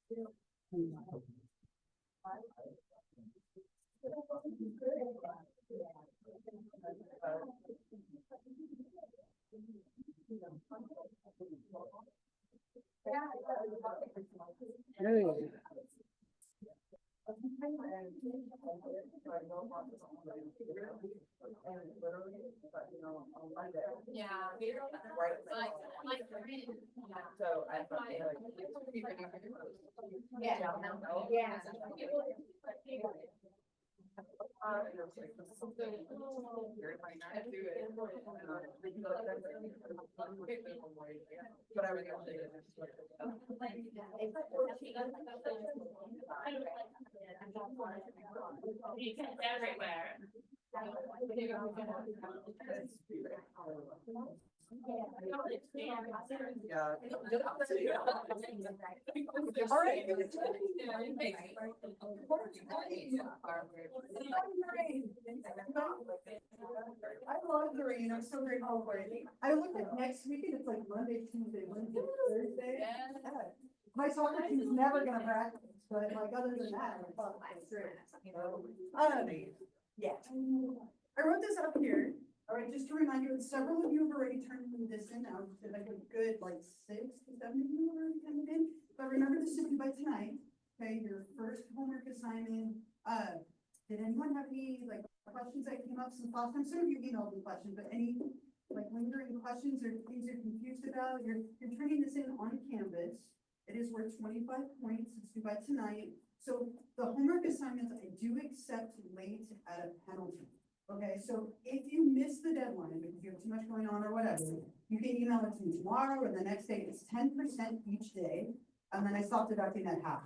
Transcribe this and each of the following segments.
All right. I love the rain. I'm so grateful for it. I looked at next week and it's like Monday, Tuesday, Wednesday, Thursday. Yeah. My soccer team's never gonna practice, but like other than that, I thought it's great. Yeah. I wrote this up here. All right, just to remind you, several of you have already turned this in now. Like a good 6 to 7 of you have already turned it in. But remember this to be by tonight. Okay, your first homework assignment. Did anyone have any questions that came up since last time? Some of you emailed me questions, but any lingering questions or things you're confused about? You're turning this in on Canvas. It is worth 25 points. It's due by tonight. So the homework assignments I do accept late at a penalty. Okay, so if you miss the deadline because you have too much going on or whatever, you can email it to me tomorrow or the next day. It's 10% each day. And then I stop deducting that half.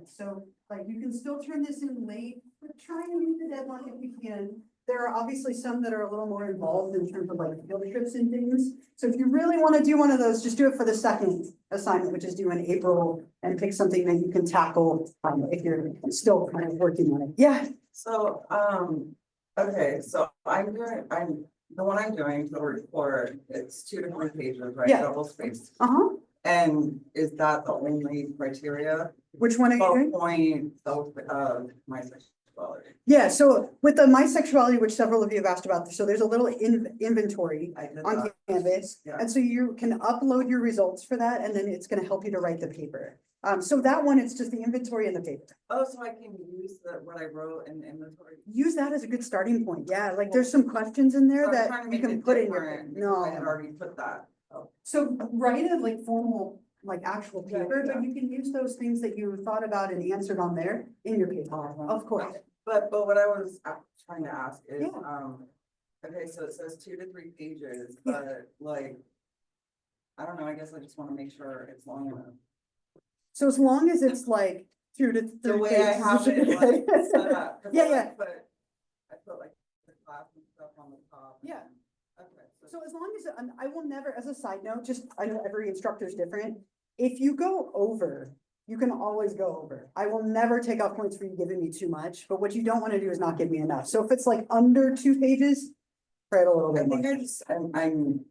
So you can still turn this in late, but try and meet the deadline if you can. There are obviously some that are a little more involved in terms of field trips and things. So if you really want to do one of those, just do it for the second assignment, which is due in April, and pick something that you can tackle if you're still kind of working on it. Yeah. So, okay, so the one I'm doing for the report, it's 2 to 3 pages, right? Yeah. Double spaced. Uh-huh. And is that the only criteria? Which one are you doing? Point of my sexuality. Yeah, so with the My Sexuality, which several of you have asked about, so there's a little inventory on Canvas. Yeah. And so you can upload your results for that, and then it's gonna help you to write the paper. So that one, it's just the inventory and the paper. Oh, so I can use what I wrote in the inventory? Use that as a good starting point. Yeah, there's some questions in there So that you can put in your. I had already put that. Oh. So write a formal, actual paper, Yeah. but you can use those things that you thought about and answered on there in your paper, of course. But what I was trying to ask is, Yeah. okay, so it says 2 to 3 pages, Yeah. but I don't know, I guess I just want to make sure it's long enough. So as long as it's 2 to 3 The way pages, I have you should be it okay. set up. Yeah. I put the class and stuff on the top. Yeah. Okay. So as long as, I will never, as a side note, I know every instructor is different. If you go over, you can always go over. I will never take off points for you giving me too much, but what you don't want to do is not give me enough. So if it's under 2 pages, write a little I bit think more. I'm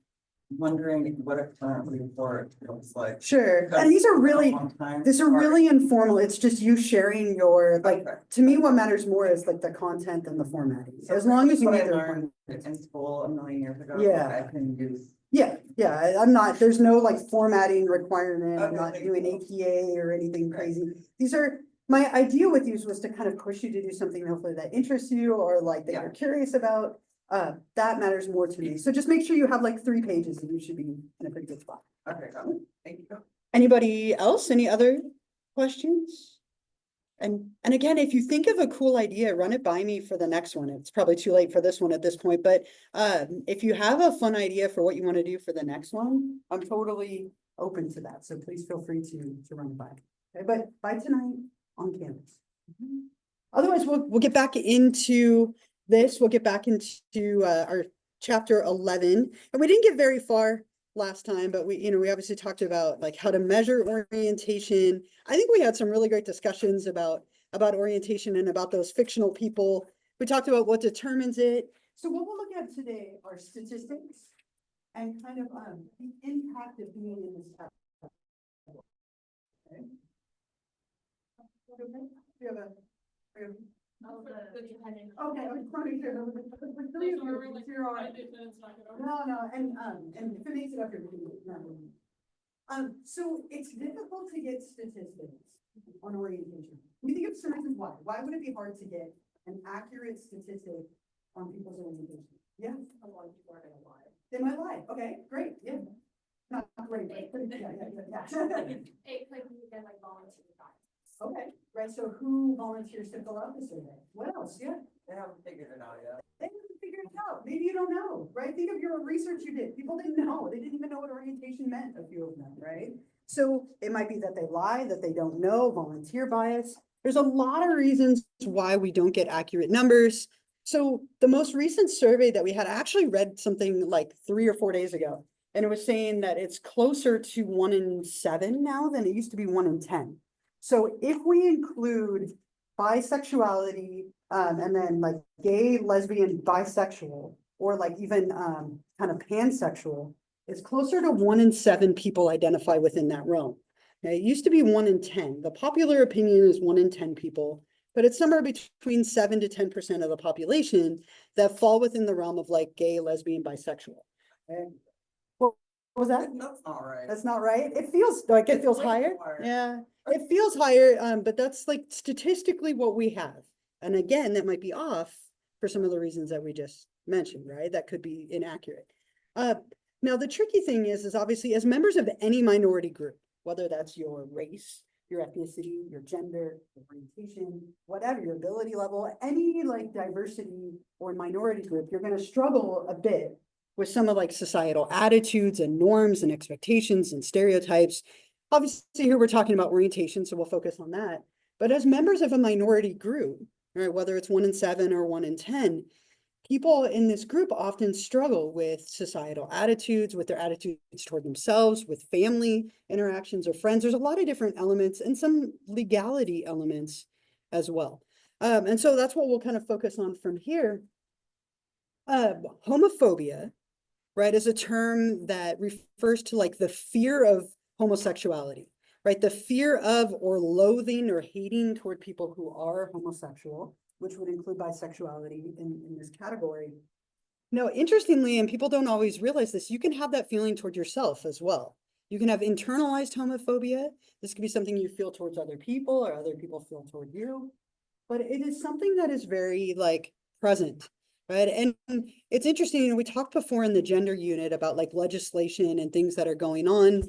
wondering what a current report looks like. Sure, and these are really, really informal. It's just you sharing your, to me, what matters more is the content and the formatting. So as long as you what I meet learned in school a million years ago. Yeah. I can use. Yeah, I'm not, there's no formatting requirement. I'm Okay, not thank doing you. APA or anything Right. crazy. These are, my idea with these was to kind of push you to do something hopefully that interests you or that Yeah. you're curious about. That matters more to me. So just make sure you have 3 pages and you should be in a pretty good spot. Okay, got it. Thank you. Anybody else? Any other questions? And again, if you think of a cool idea, run it by me for the next one. It's probably too late for this one at this point, but if you have a fun idea for what you want to do for the next one, I'm totally open to that. So please feel free to run it by. Okay, but by tonight on Canvas. Otherwise, we'll get back into this. We'll get back into our chapter 11, and we didn't get very far last time, but we obviously talked about how to measure orientation. I think we had some really great discussions about orientation and about those fictional people. We talked about what determines it. So what we'll look at today are statistics and kind of the impact of being in this chapter. Okay. Okay, do you have a? do you have- Oh, the dependent. Okay, I was trying to hear, the three of you, you're all right. No, and if it makes it up here, we can do it. No. So it's difficult to get statistics on orientation. We think of some reasons why. Why would it be hard to get an accurate statistic on people's orientation? Yeah, A lot of people are gonna lie. they might lie. Okay, great, yeah. Not great, but yeah. It could be again like volunteer time. Okay, right, so who volunteers to fill out the survey? What else? Yeah. They haven't figured it out yet. They haven't figured it out. Maybe you don't know, right? Think of your research you did. People didn't know. They didn't even know what orientation meant, a few of them, right? So it might be that they lie, that they don't know, volunteer bias. There's a lot of reasons why we don't get accurate numbers. So the most recent survey that we had, I actually read something like 3 or 4 days ago, and it was saying that it's closer to 1 in 7 now than it used to be 1 in 10. So if we include bisexuality, and then like gay, lesbian, bisexual, or like even kind of pansexual, it's closer to 1 in 7 people identify within that realm. Now, it used to be 1 in 10. The popular opinion is 1 in 10 people, but it's somewhere between 7 to 10% of the population that fall within the realm of like gay, lesbian, bisexual. And what was that? That's not right. That's not right. It feels like it It's feels way higher. more. Yeah, it feels higher, but that's like statistically what we have. And again, that might be off for some of the reasons that we just mentioned, right? That could be inaccurate. Now the tricky thing is obviously as members of any minority group, whether that's your race, your ethnicity, your gender, your orientation, whatever, your ability level, any like diversity or minority group, you're going to struggle a bit with some of like societal attitudes and norms and expectations and stereotypes. Obviously, here we're talking about orientation, so we'll focus on that. But as members of a minority group, right, whether it's 1 in 7 or 1 in 10, people in this group often struggle with societal attitudes, with their attitudes toward themselves, with family interactions or friends. There's a lot of different elements and some legality elements as well. And so that's what we'll kind of focus on from here. Homophobia, right, is a term that refers to like the fear of homosexuality, right? The fear of or loathing or hating toward people who are homosexual, which would include bisexuality in this category. Now, interestingly, and people don't always realize this, you can have that feeling toward yourself as well. You can have internalized homophobia. This could be something you feel towards other people or other people feel toward you. But it is something that is very like present, right? And it's interesting, you know, we talked before in the gender unit about like legislation and things that are going on.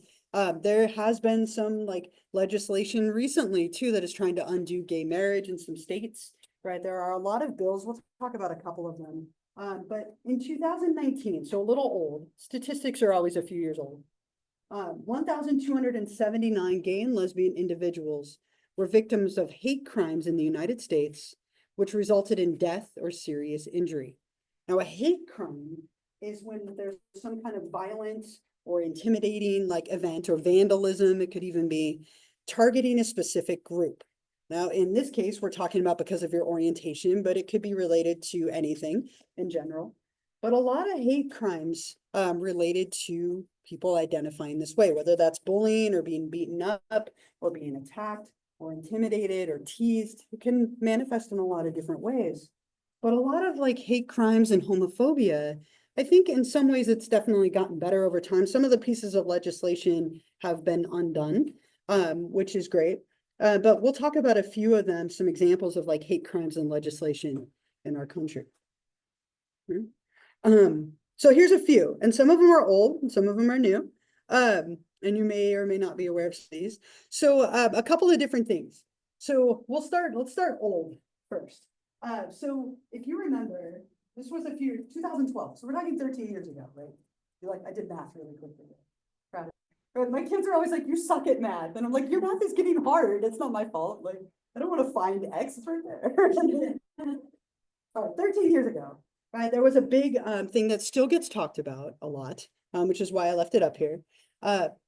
There has been some like legislation recently too that is trying to undo gay marriage in some states, right? There are a lot of bills. We'll talk about a couple of them. But in 2019, so a little old, statistics are always a few years old. 1,279 gay and lesbian individuals were victims of hate crimes in the United States, which resulted in death or serious injury. Now, a hate crime is when there's some kind of violent or intimidating like event or vandalism. It could even be targeting a specific group. Now, in this case, we're talking about because of your orientation, but it could be related to anything in general. But a lot of hate crimes related to people identifying this way, whether that's bullying or being beaten up or being attacked or intimidated or teased. It can manifest in a lot of different ways. But a lot of like hate crimes and homophobia, I think in some ways it's definitely gotten better over time. Some of the pieces of legislation have been undone, which is great. But we'll talk about a few of them, some examples of like hate crimes and legislation in our country. So here's a few, and some of them are old and some of them are new. And you may or may not be aware of these. So a couple of different things. So let's start old first. So if you remember, this was 2012. So we're talking 13 years ago, right? You're like, I did math really quickly. Proud of you. Right? My kids are always like, you suck at math. And I'm like, your math is getting hard. It's not my fault. Like, I don't want to find X, it's right there. All right, 13 years ago. Right, there was a big thing that still gets talked about a lot, which is why I left it up here.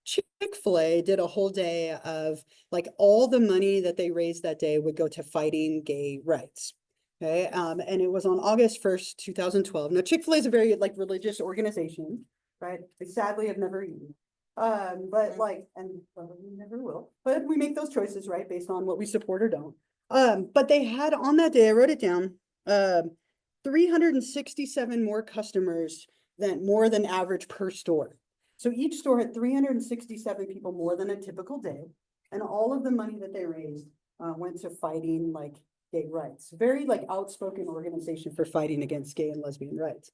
Chick-fil-A did a whole day of like all the money that they raised that day would go to fighting gay rights. Okay, and it was on August 1st, 2012. Now, Chick-fil-A is a very like religious organization, right? They sadly have never eaten. But like, and probably never will, but we make those choices, right, based on what we support or don't. But they had on that day, I wrote it down, 367 more customers more than average per store. So each store had 367 people more than a typical day. And all of the money that they raised, went to fighting like gay rights. Very like outspoken organization for fighting against gay and lesbian rights.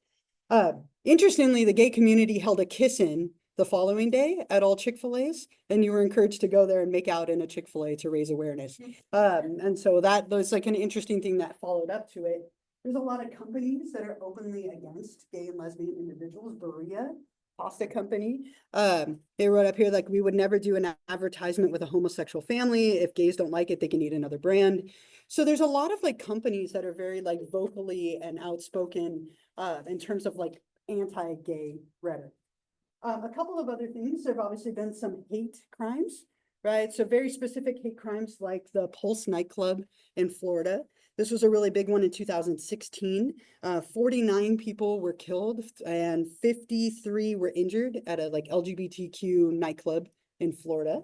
Interestingly, the gay community held a kiss-in the following day at all Chick-fil-A's, and you were encouraged to go there and make out in a Chick-fil-A to raise awareness. And so that was like an interesting thing that followed up to it. There's a lot of companies that are openly against gay and lesbian individuals. Berea, pasta company, they wrote up here like, we would never do an advertisement with a homosexual family. If gays don't like it, they can eat another brand. So there's a lot of like companies that are very like vocally and outspoken in terms of like anti-gay rhetoric. A couple of other things, there have obviously been some hate crimes, right? So very specific hate crimes like the Pulse nightclub in Florida. This was a really big one in 2016. 49 people were killed and 53 were injured at a like LGBTQ nightclub in Florida.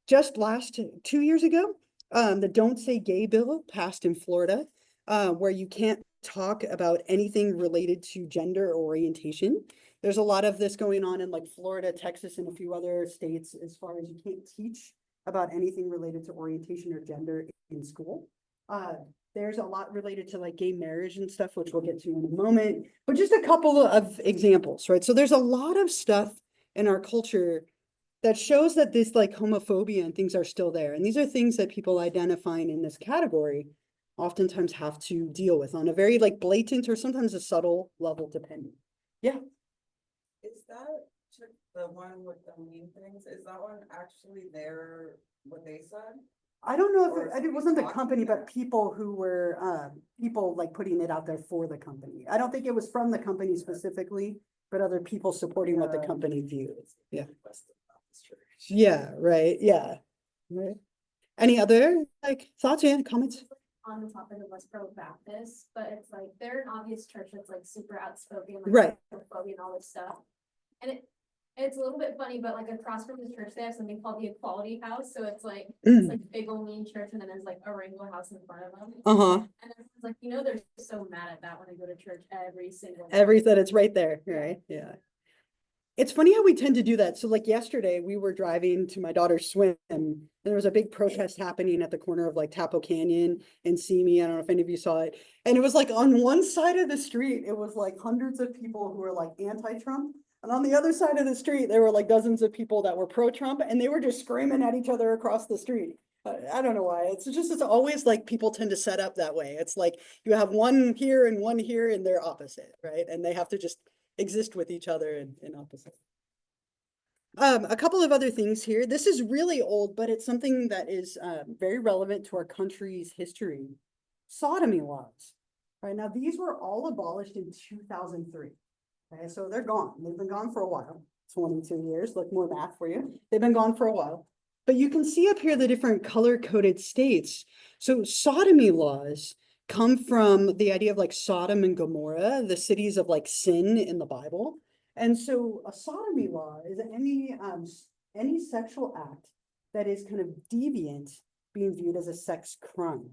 Just 2 years ago, the Don't Say Gay bill passed in Florida, where you can't talk about anything related to gender or orientation. There's a lot of this going on in like Florida, Texas, and a few other states as far as you can't teach about anything related to orientation or gender in school. There's a lot related to like gay marriage and stuff, which we'll get to in a moment, but just a couple of examples, right? So there's a lot of stuff in our culture that shows that this like homophobia and things are still there. And these are things that people identifying in this category oftentimes have to deal with on a very like blatant or sometimes a subtle level depending. Yeah. Is that the one with the mean things? Is that one actually what they said? I don't know Or if it wasn't the company, but people who were, people like putting it out there for the company. I don't think it was from the company specifically, but other people supporting what the company viewed. Yeah. Yeah, right, yeah. Right. Any other like thoughts and comments? On the topic of Westboro Baptist, but it's like, they're an obvious church that's like super outspoken, like Right. homophobia and all this stuff. And it's a little bit funny, but like across from the church, they have something called the Equality House. So it's like big old mean church, and then there's like a rainbow house in front of them. Uh-huh. And everyone's like, they're so mad at that when they go to church every single day. Everything, it's right there, right? Yeah. It's funny how we tend to do that. So like yesterday, we were driving to my daughter's swim, and there was a big protest happening at the corner of like Tapo Canyon and Simi. I don't know if any of you saw it. And it was like on one side of the street, it was like hundreds of people who were like anti-Trump. And on the other side of the street, there were like dozens of people that were pro-Trump, and they were just screaming at each other across the street. I don't know why. It's always like people tend to set up that way. It's like you have one here, and they're opposite, right? And they have to just exist with each other in opposite. A couple of other things here. This is really old, but it's something that is very relevant to our country's history. Sodomy laws. Right now, these were all abolished in 2003. Okay, so they're gone. They've been gone for a while. 22 years. Look, more math for you. They've been gone for a while. But you can see up here the different color-coded states. So sodomy laws come from the idea of like Sodom and Gomorrah, the cities of like sin in the Bible. And so a sodomy law is any sexual act that is kind of deviant being viewed as a sex crime.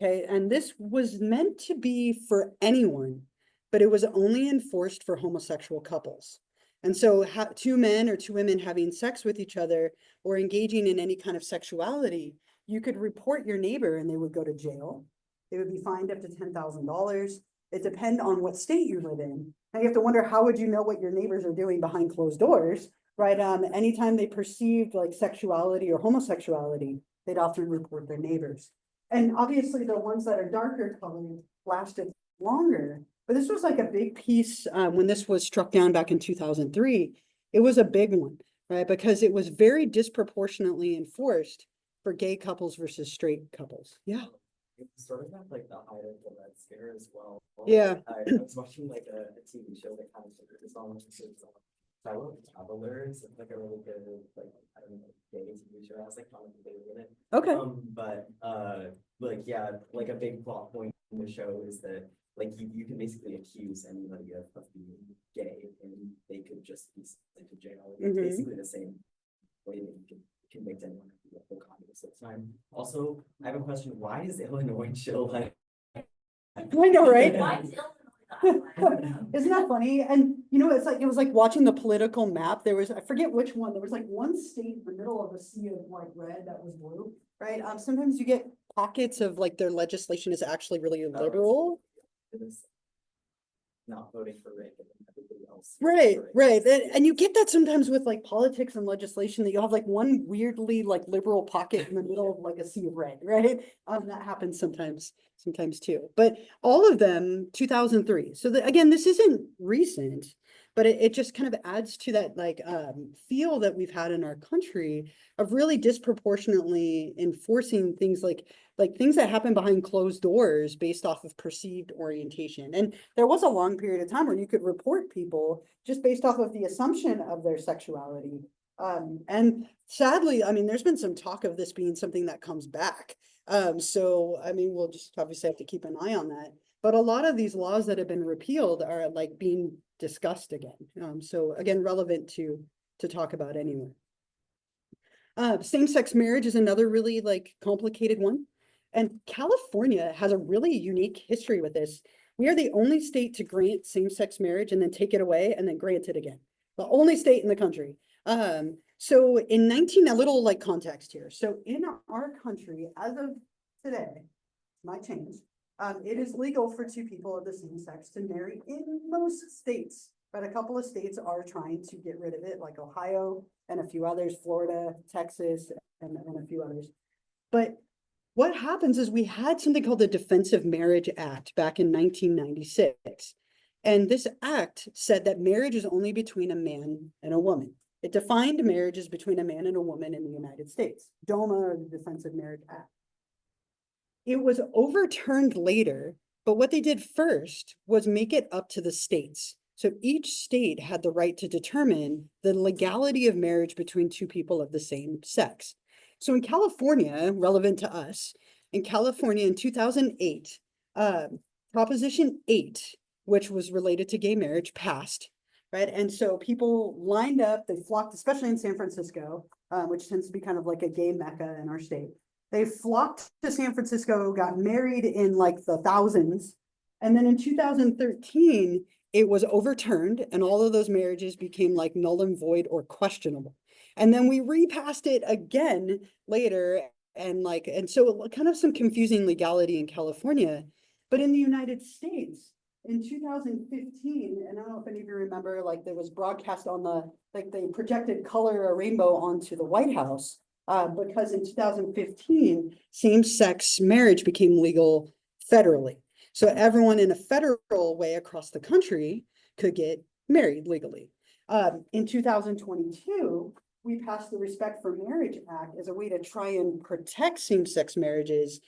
Okay, and this was meant to be for anyone, but it was only enforced for homosexual couples. And so two men or two women having sex with each other or engaging in any kind of sexuality, you could report your neighbor and they would go to jail. They would be fined up to $10,000. It depends on what state you live in. Now you have to wonder, how would you know what your neighbors are doing behind closed doors, right? Anytime they perceived like sexuality or homosexuality, they'd often report their neighbors. And obviously the ones that are darker colored lasted longer. But this was like a big piece when this was struck down back in 2003. It was a big one, right? Because it was very disproportionately enforced for gay couples versus straight couples. Yeah. It's sort of like the height of the Red Scare as well. Yeah. I was watching like a TV show that kind of focused on fellow travelers. It's like a really good, like, I don't know, gay TV show. I was like commenting in it. Okay. But like, yeah, like a big plot point in the show is that like you can basically accuse anybody of being gay and they could just be sent to jail. It's Mhm. basically the same way that you can convict anyone of the communist time. Also, I have a question. Why is Illinois chill like? I know, right? Why is Illinois that way? Isn't that funny? And you know, it's like, it was like watching the political map. There was, I forget which one, there was like one state in the middle of a sea of like red that was blue, right? Sometimes you get pockets of like their legislation is actually really liberal. It was not voting for Rick and then everybody else. Right, for Rick. right. And you get that sometimes with like politics and legislation, that you'll have like one weirdly like liberal pocket in the middle of like a sea of red, right? That happens sometimes too. But all of them, 2003. So again, this isn't recent, but it just kind of adds to that like feel that we've had in our country of really disproportionately enforcing things like things that happen behind closed doors based off of perceived orientation. And there was a long period of time where you could report people just based off of the assumption of their sexuality. And sadly, I mean, there's been some talk of this being something that comes back. So, I mean, we'll just obviously have to keep an eye on that. But a lot of these laws that have been repealed are like being discussed again. So again, relevant to talk about anyway. Same-sex marriage is another really like complicated one. And California has a really unique history with this. We are the only state to grant same-sex marriage and then take it away and then grant it again. The only state in the country. So in a little like context here. So in our country, as of today, might change, it is legal for two people of the same sex to marry in most states, but a couple of states are trying to get rid of it, like Ohio and a few others, Florida, Texas, and a few others. But what happens is we had something called the Defensive Marriage Act back in 1996. And this act said that marriage is only between a man and a woman. It defined marriages between a man and a woman in the United States, DOMA, or the Defensive Marriage Act. It was overturned later, but what they did first was make it up to the states. So each state had the right to determine the legality of marriage between two people of the same sex. So in California, relevant to us, in California in 2008, Proposition 8, which was related to gay marriage, passed, right? And so people lined up, they flocked, especially in San Francisco, which tends to be kind of like a gay mecca in our state. They flocked to San Francisco, got married in like the thousands. And then in 2013, it was overturned and all of those marriages became like null and void or questionable. And then we repassed it again later and so kind of some confusing legality in California. But in the United States, in 2015, and I don't know if any of you remember, like there was broadcast on they projected color a rainbow onto the White House. Because in 2015, same-sex marriage became legal federally. So everyone in a federal way across the country could get married legally. In 2022, we passed the Respect for Marriage Act as a way to try and protect same-sex marriages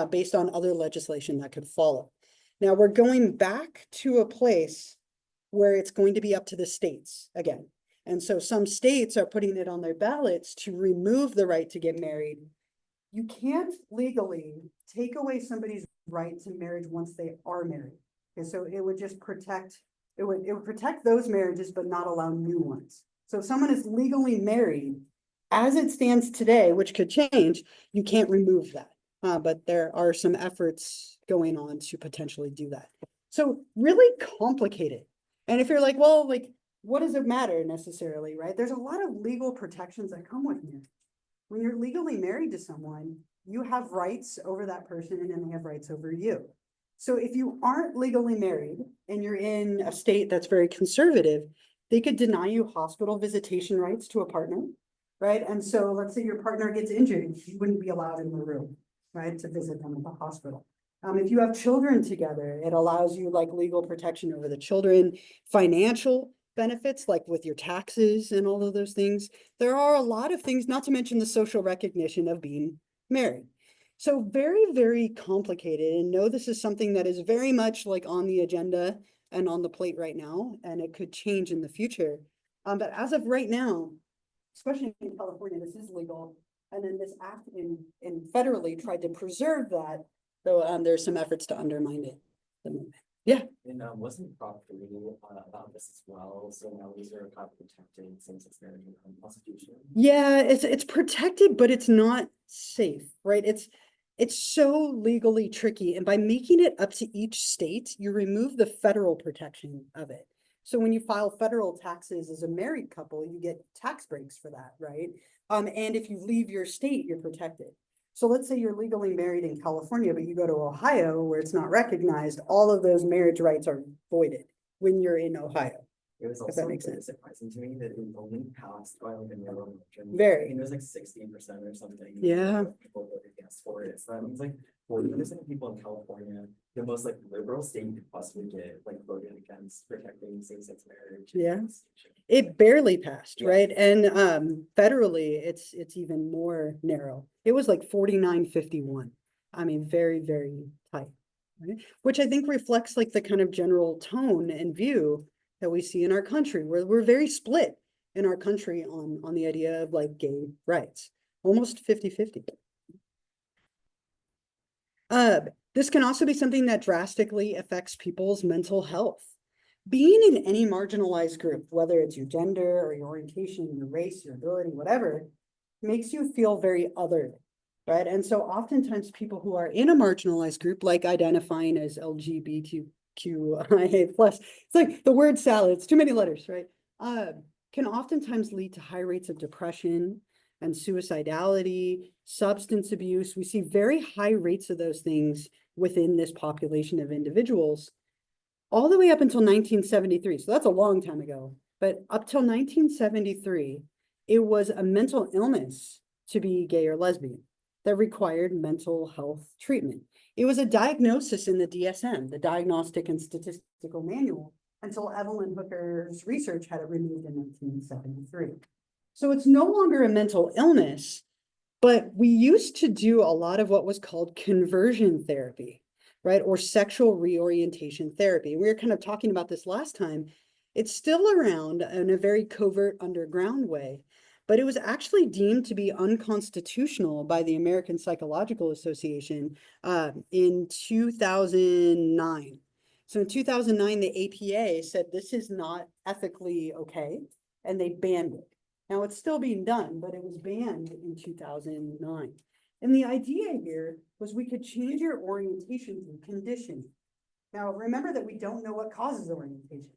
based on other legislation that could follow. Now we're going back to a place where it's going to be up to the states again. And so some states are putting it on their ballots to remove the right to get married. You can't legally take away somebody's right to marriage once they are married. And so it would just protect, it would protect those marriages, but not allow new ones. So if someone is legally married, as it stands today, which could change, you can't remove that. But there are some efforts going on to potentially do that. So really complicated. And if you're like, well, like, what does it matter necessarily, right? There's a lot of legal protections that come with marriage. When you're legally married to someone, you have rights over that person and then they have rights over you. So if you aren't legally married and you're in a state that's very conservative, they could deny you hospital visitation rights to a partner, right? And so let's say your partner gets injured, you wouldn't be allowed in the room, right, to visit them at the hospital. If you have children together, it allows you like legal protection over the children, financial benefits, like with your taxes and all of those things. There are a lot of things, not to mention the social recognition of being married. So very, very complicated. And no, this is something that is very much like on the agenda and on the plate right now, and it could change in the future. But as of right now, especially in California, this is legal. And then this act in federally tried to preserve that, though there's some efforts to undermine it at the moment. Yeah. And wasn't Prop 3 about this as well? So now these are kind of protected same-sex marriage and prostitution. Yeah, it's protected, but it's not safe, right? It's so legally tricky, and by making it up to each state, you remove the federal protection of it. So when you file federal taxes as a married couple, you get tax breaks for that, right? And if you leave your state, you're protected. So let's say you're legally married in California, but you go to Ohio where it's not recognized, all of those marriage rights are voided when you're in Ohio. It was If also that makes very sense. surprising to me that it only passed by like a narrow margin. Very. I think it was like 16% or something. Yeah. People voted yes for it. So that means like 40% of people in California, the most like liberal state you could possibly get, like voted against protecting same-sex marriage. and Yeah. prostitution. It barely passed, Yeah. right? And federally, it's even more narrow. It was like 49-51. I mean, very, very tight, right? Which I think reflects like the kind of general tone and view that we see in our country, where we're very split in our country on the idea of like gay rights, almost 50-50. This can also be something that drastically affects people's mental health. Being in any marginalized group, whether it's your gender or your orientation, your race, your ability, whatever, makes you feel very other, right? And so oftentimes people who are in a marginalized group, like identifying as LGBTQIA+, it's like the word salad, it's too many letters, right? Can oftentimes lead to high rates of depression and suicidality, substance abuse. We see very high rates of those things within this population of individuals, all the way up until 1973. So that's a long time ago. But up till 1973, it was a mental illness to be gay or lesbian that required mental health treatment. It was a diagnosis in the DSM, the Diagnostic and Statistical Manual, until Evelyn Hooker's research had it removed in 1973. So it's no longer a mental illness, but we used to do a lot of what was called conversion therapy, right? Or sexual reorientation therapy. We were kind of talking about this last time. It's still around in a very covert underground way, but it was actually deemed to be unconstitutional by the American Psychological Association in 2009. So in 2009, the APA said this is not ethically okay, and they banned it. Now it's still being done, but it was banned in 2009. And the idea here was we could change your orientation through conditioning. Now, remember that we don't know what causes orientation,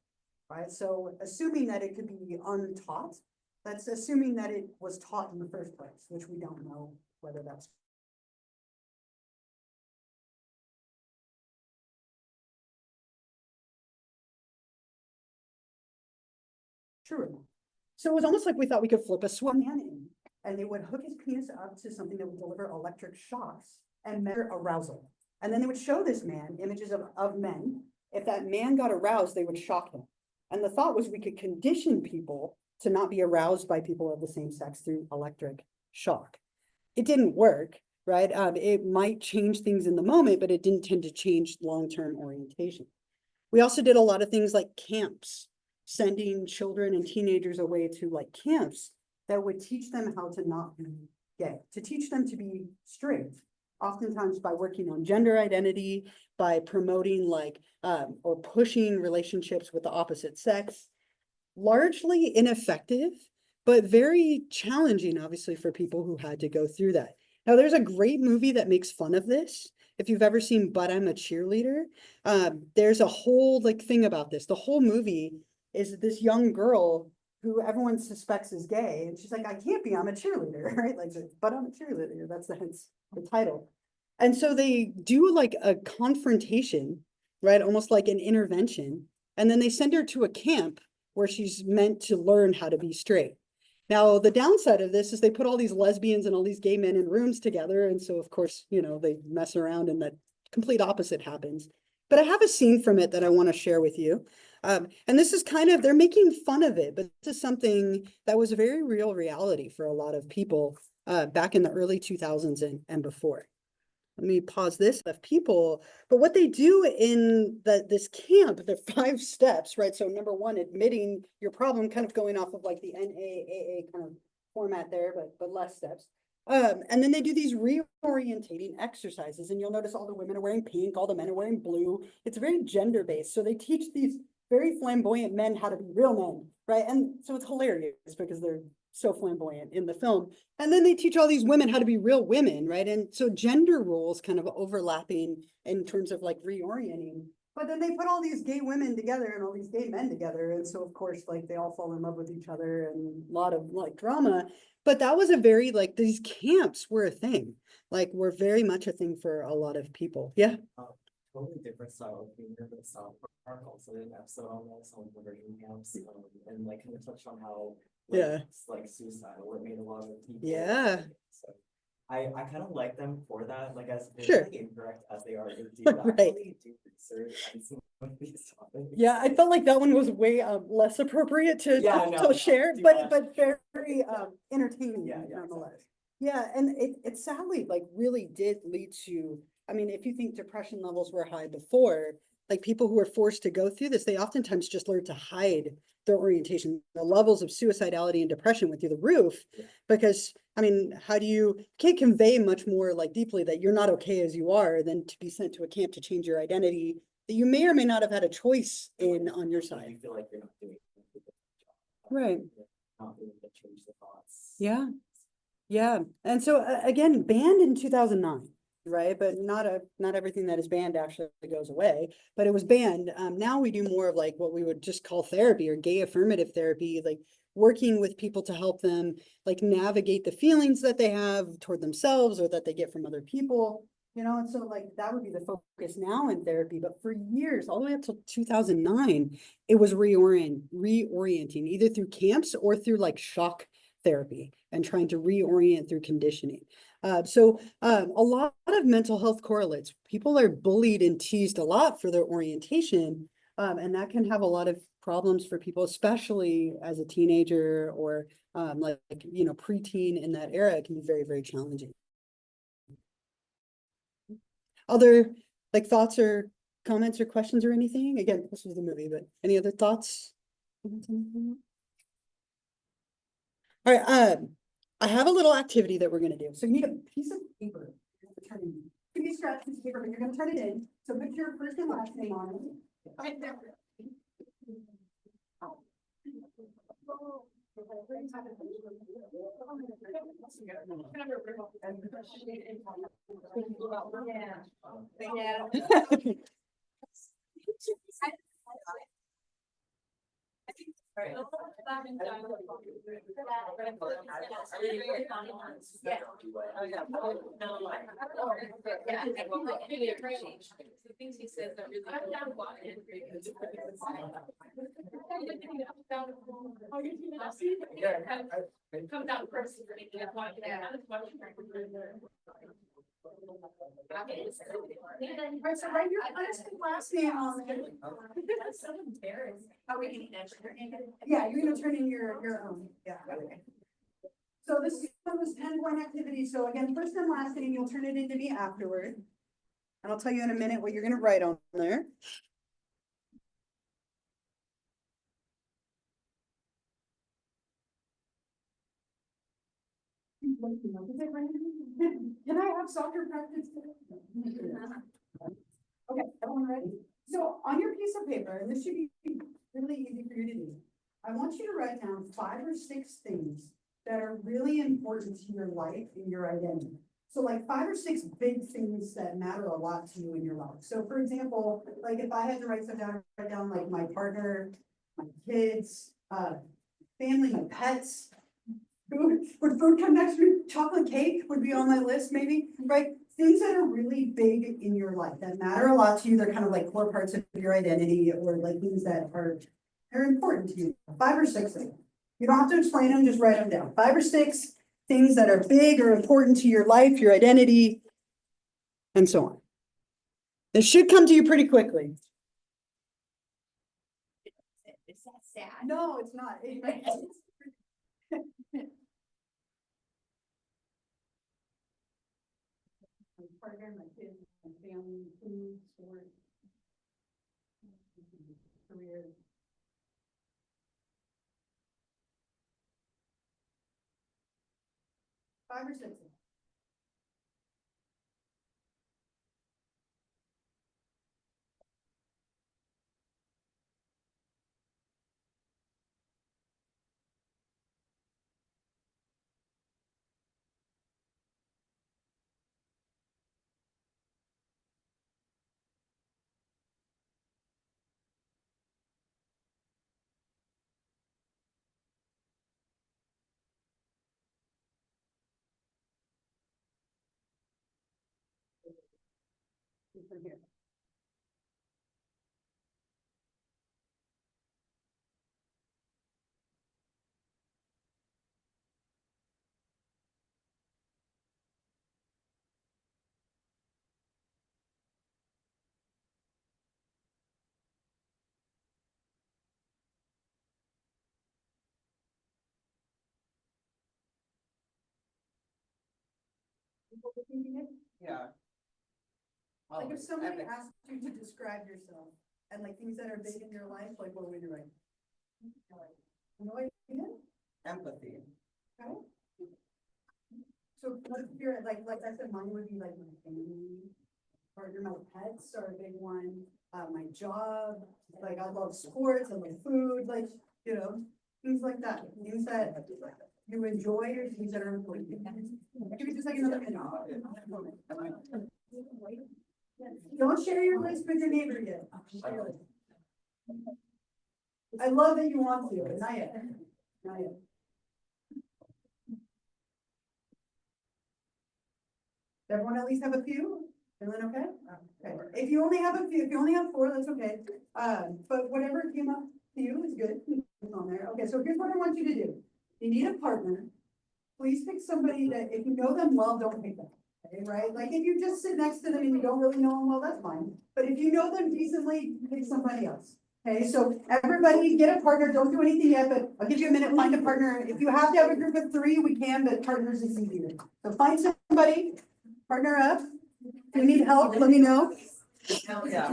right? So assuming that it could be untaught, that's assuming that it was taught in the first place, which we don't know whether that's true. So it was almost like we thought we could flip a swim man in, and they would hook his penis up to something that would deliver electric shocks and measure arousal. And then they would show this man images of men. If that man got aroused, they would shock him. And the thought was we could condition people to not be aroused by people of the same sex through electric shock. It didn't work, right? It might change things in the moment, but it didn't tend to change long-term orientation. We also did a lot of things like camps, sending children and teenagers away to like camps that would teach them how to not be gay, to teach them to be straight, oftentimes by working on gender identity, by promoting like, or pushing relationships with the opposite sex. Largely ineffective, but very challenging, obviously, for people who had to go through that. Now, there's a great movie that makes fun of this. If you've ever seen But I'm a Cheerleader, there's a whole like thing about this. The whole movie is this young girl who everyone suspects is gay, and she's like, I can't be, I'm a cheerleader, right? Like, but I'm a cheerleader, that's the title. And so they do like a confrontation, right? Almost like an intervention. And then they send her to a camp where she's meant to learn how to be straight. Now, the downside of this is they put all these lesbians and all these gay men in rooms together. And so, of course, you know, they mess around and the complete opposite happens. But I have a scene from it that I want to share with you. And this is kind of, they're making fun of it, but this is something that was a very real reality for a lot of people back in the early 2000s and before. Let me pause this of people, but what they do in this camp, the 5 steps, right? So number 1, admitting your problem, kind of going off of like the NAAA kind of format there, but less steps. And then they do these reorientating exercises, and you'll notice all the women are wearing pink, all the men are wearing blue. It's very gender-based. So they teach these very flamboyant men how to be real men, right? And so it's hilarious because they're so flamboyant in the film. And then they teach all these women how to be real women, right? And so gender roles kind of overlapping in terms of like reorienting. But then they put all these gay women together and all these gay men together. And so of course, like they all fall in love with each other and a lot of like drama. But that was a very, like, these camps were a thing, like, were very much a thing for a lot of people. Yeah. Totally different style of humor, but South Park also did an episode on this, on conversion camps, and like kind of touched on how. Like, Yeah. it's like suicidal, it made a lot of people. Yeah. So I kind of like them for that, like as Sure. like, incorrect as they are, they do Right. actually do research on some of these topics. Yeah, I felt like that one was way less appropriate to, Yeah, no, to share, too but much. very entertaining Yeah, yeah, nonetheless. exactly. Yeah, and it sadly like really did lead to, I mean, if you think depression levels were high before, like people who were forced to go through this, they oftentimes just learned to hide their orientation. The levels of suicidality and depression went through the roof Yeah. because, I mean, how do you can't convey much more like deeply that you're not okay as you are than to be sent to a camp to change your identity that you may or may not have had a choice in on your You side. feel like you're not doing a good job. Right. You're not able to change the thoughts. Yeah. Yeah. And so again, banned in 2009, right? But not everything that is banned actually goes away, but it was banned. Now we do more of like what we would just call therapy or gay affirmative therapy, like working with people to help them like navigate the feelings that they have toward themselves or that they get from other people. And so like that would be the focus now in therapy. But for years, all the way up till 2009, it was reorienting either through camps or through like shock therapy and trying to reorient through conditioning. So a lot of mental health correlates. People are bullied and teased a lot for their orientation, and that can have a lot of problems for people, especially as a teenager or like preteen in that era. It can be very, very challenging. Other like thoughts or comments or questions or anything? Again, this was the movie, but any other thoughts? All right, I have a little activity that we're gonna do. So you need a piece of paper. You're gonna turn in. Give me a scratch piece of paper, but you're gonna turn it in. So put your first and last name on it. Right there. Things he says that really. Come down first. Right, so write your first and last name on it. That's so embarrassing. Oh, we can yeah, you're gonna turn in your own, yeah. Okay. So this was 10-point activity. So again, first and last name, you'll turn it in to me afterward. And I'll tell you in a minute what you're gonna write on there. Can I have soccer practice today? Okay, everyone ready? So on your piece of paper, and this should be really easy for you to do, I want you to write down 5 or 6 things that are really important to your life and your identity. So like 5 or 6 big things that matter a lot to you in your life. So for example, like if I had to write down like my partner, my kids, family, my pets, food, would food come next to chocolate cake would be on my list maybe, right? Things that are really big in your life that matter a lot to you. They're kind of like core parts of your identity or like things that are important to you. 5 or 6 things. You don't have to explain them, just write them down. 5 or 6 things that are big or important to your life, your identity, and so on. This should come to you pretty quickly. Is that sad? No, it's not. My partner, my kids, my family, food, sport, career. Five or 6. From here. Yeah. Like if Oh, somebody epic. asked you to describe yourself and like things that are big in your life, like what would you write? No idea? Empathy. Okay. So what if you're like I said, mine would be like my family, partner, my pets are a big one, my job, like I love sports, I love food, like, you know, things like that, things that you enjoy or things that are important. Give me just like another minute. Don't share your list with your neighbor yet. I love that you want to, but not yet. Not yet. Everyone at least have a few? Feeling okay? Okay. If you only have a few, if you only have four, that's okay. But whatever came up to you is good. It's on there. Okay, so here's what I want you to do. You need a partner. Please pick somebody that, if you know them well, don't pick them. Okay, right? Like if you just sit next to them and you don't really know them well, that's fine. But if you know them decently, pick somebody else. Okay, so everybody get a partner. Don't do anything yet, but I'll give you a minute, find a partner. If you have to have a group of three, we can, but partners is easier. So find somebody, partner up. If you need help, let me know. Yeah.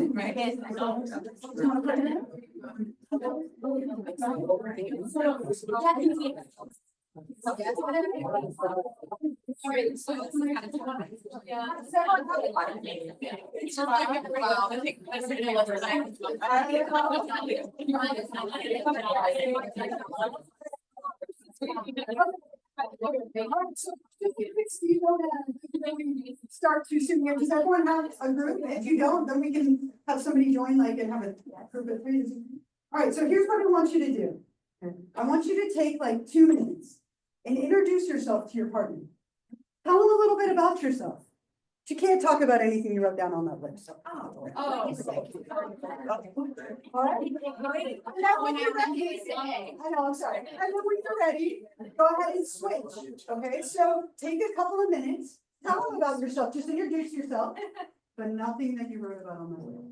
Start too soon here. Does everyone have a group? If you don't, then we can have somebody join, like, and have a group of three. All right, so here's what I want you to do. I want you to take like 2 minutes and introduce yourself to your partner. Tell them a little bit about yourself. You can't talk about anything you wrote down on that list. All right. I know, I'm sorry. And then when you're ready, go ahead and switch. Okay, so take a couple of minutes, tell them about yourself, just introduce yourself, but nothing that you wrote about on that list.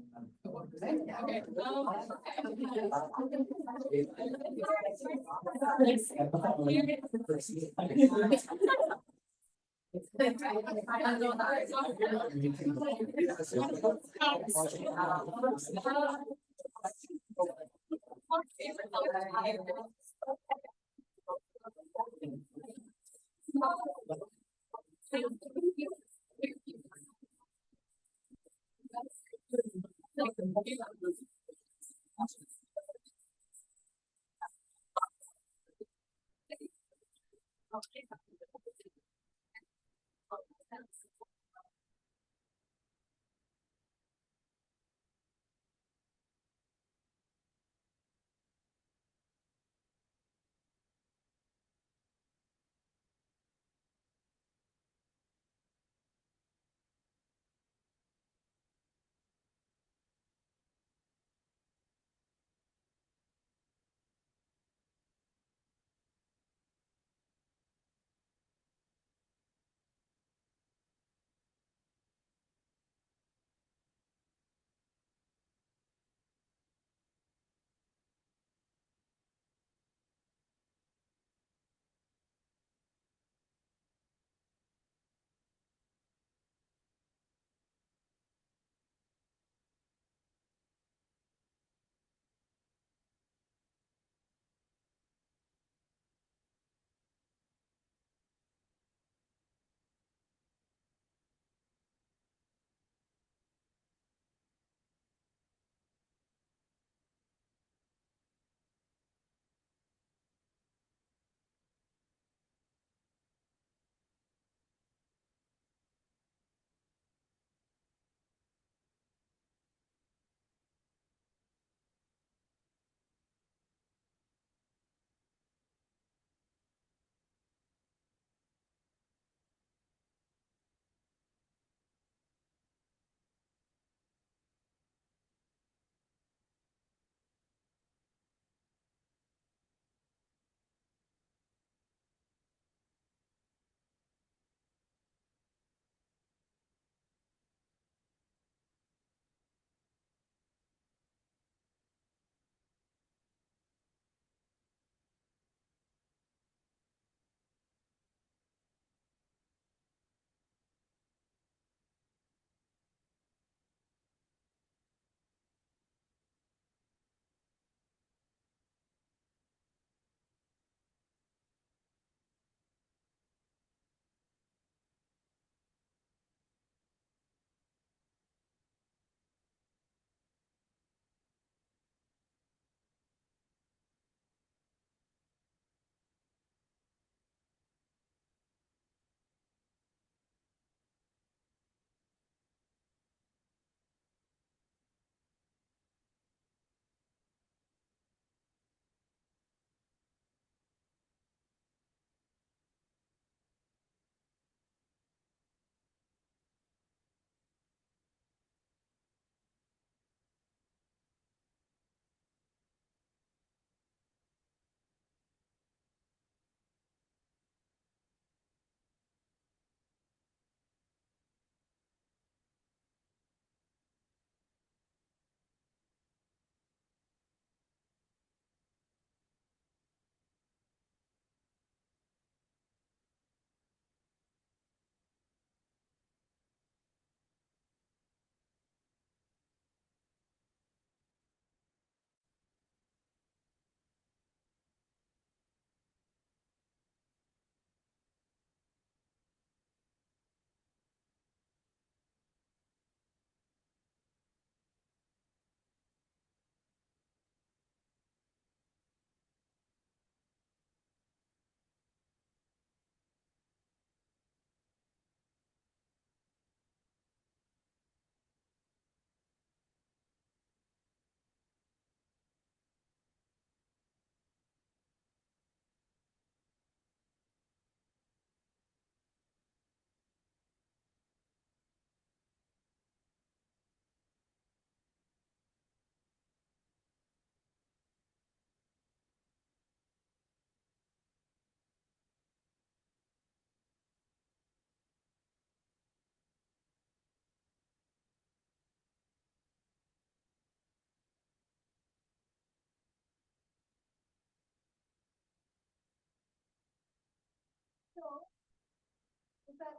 that.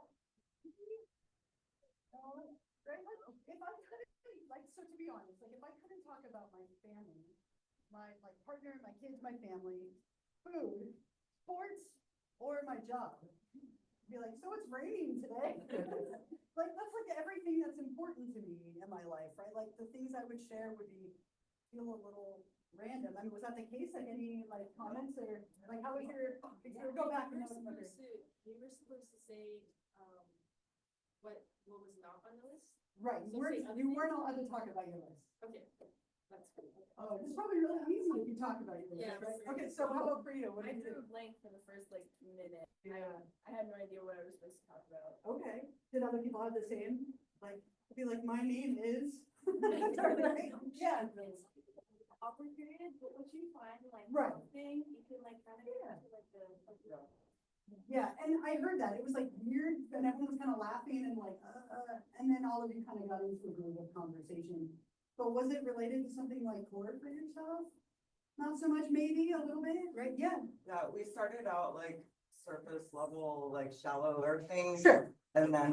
Right, like, if I couldn't, like, so to be honest, like, if I couldn't talk about my family, my, like, partner, my kids, my family, food, sports, or my job, be like, so it's raining today. Like, that's like everything that's important to me in my life, right? Like, the things I would share would be, feel a little random. I mean, was that the case? Like, any, like, comments or, like, how was your, if you go back and You that was my were supposed to say, what was not on the list? right, So say other you weren't things? allowed to talk about your list. Okay, that's cool. Oh, it's probably really easy if you talk about your list, Yeah, right? very Okay, so how about for you? What I did you drew do? a blank for the first like minute. Yeah, I had no idea what I was supposed to talk about. okay. Did other people have the same? Like, be like, my name is. Right? Yeah. Awkward period, but once you find like Right. thing, you can like kind of get Yeah. into like the. Yeah, and I heard that. It was like weird, and everyone was kind of laughing and like, and then all of you kind of got into a really good conversation. But was it related to something like core for yourself? Not so much, maybe a little bit, right? Yeah. Yeah, we started out like surface level, like shallower things. Sure. And then,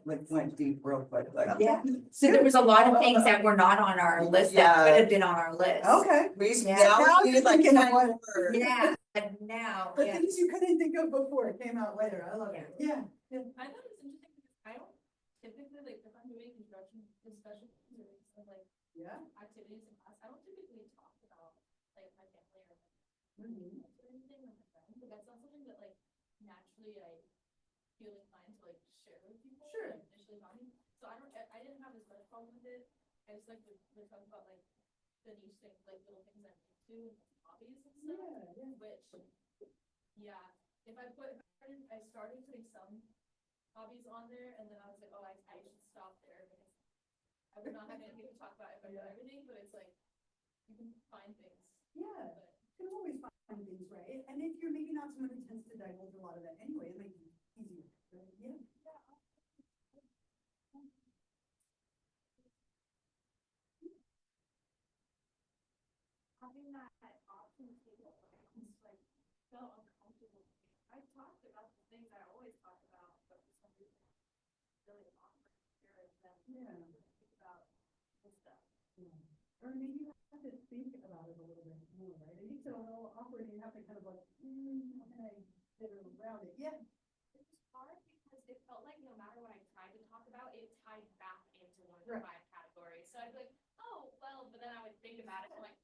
like went deep real quick, like. Yeah, so there was a lot of things that were not on our list that Yeah. could have been on our list. Okay. We, Yeah. now Now we you're need like thinking of 10 what- words. Yeah, and now, The yeah. things you couldn't think of before came out later. I love it. Yeah. I thought it was interesting because I don't typically like if I'm doing construction discussions or like Yeah. activities in class, I don't typically talk about like my family or Mhm. or anything with my friends, but that's not something that like naturally I feel inclined to like share with people. Sure. Like, initially talking, so I didn't have as much problem with it. I just like to talk about like the niche things, like little things I'm into, and hobbies and stuff. Yeah, yeah. Which, yeah, if I started putting some hobbies on there, and then I was like, oh, I should stop there because I would not have anything to talk about if I did everything, but it's like, you can find things. Yeah. But You can always find things, right? And if you're maybe not someone who tends to divulge a lot of that anyway, it might be easier, right? Yeah. having that option table, it's like, felt uncomfortable. I talked about the things I always talk about, but for some reason, it's really awkward to hear it then. Yeah. Think about this stuff. Or maybe you have to think about it a little bit more, right? It makes it a little awkward and you have to kind of like, how can I get around it? Yeah. It was hard because it felt like no matter what I tried to talk about, it tied back into one of Right. the 5 categories. So I'd be like, oh, well, but then I would think about it, and I'm like,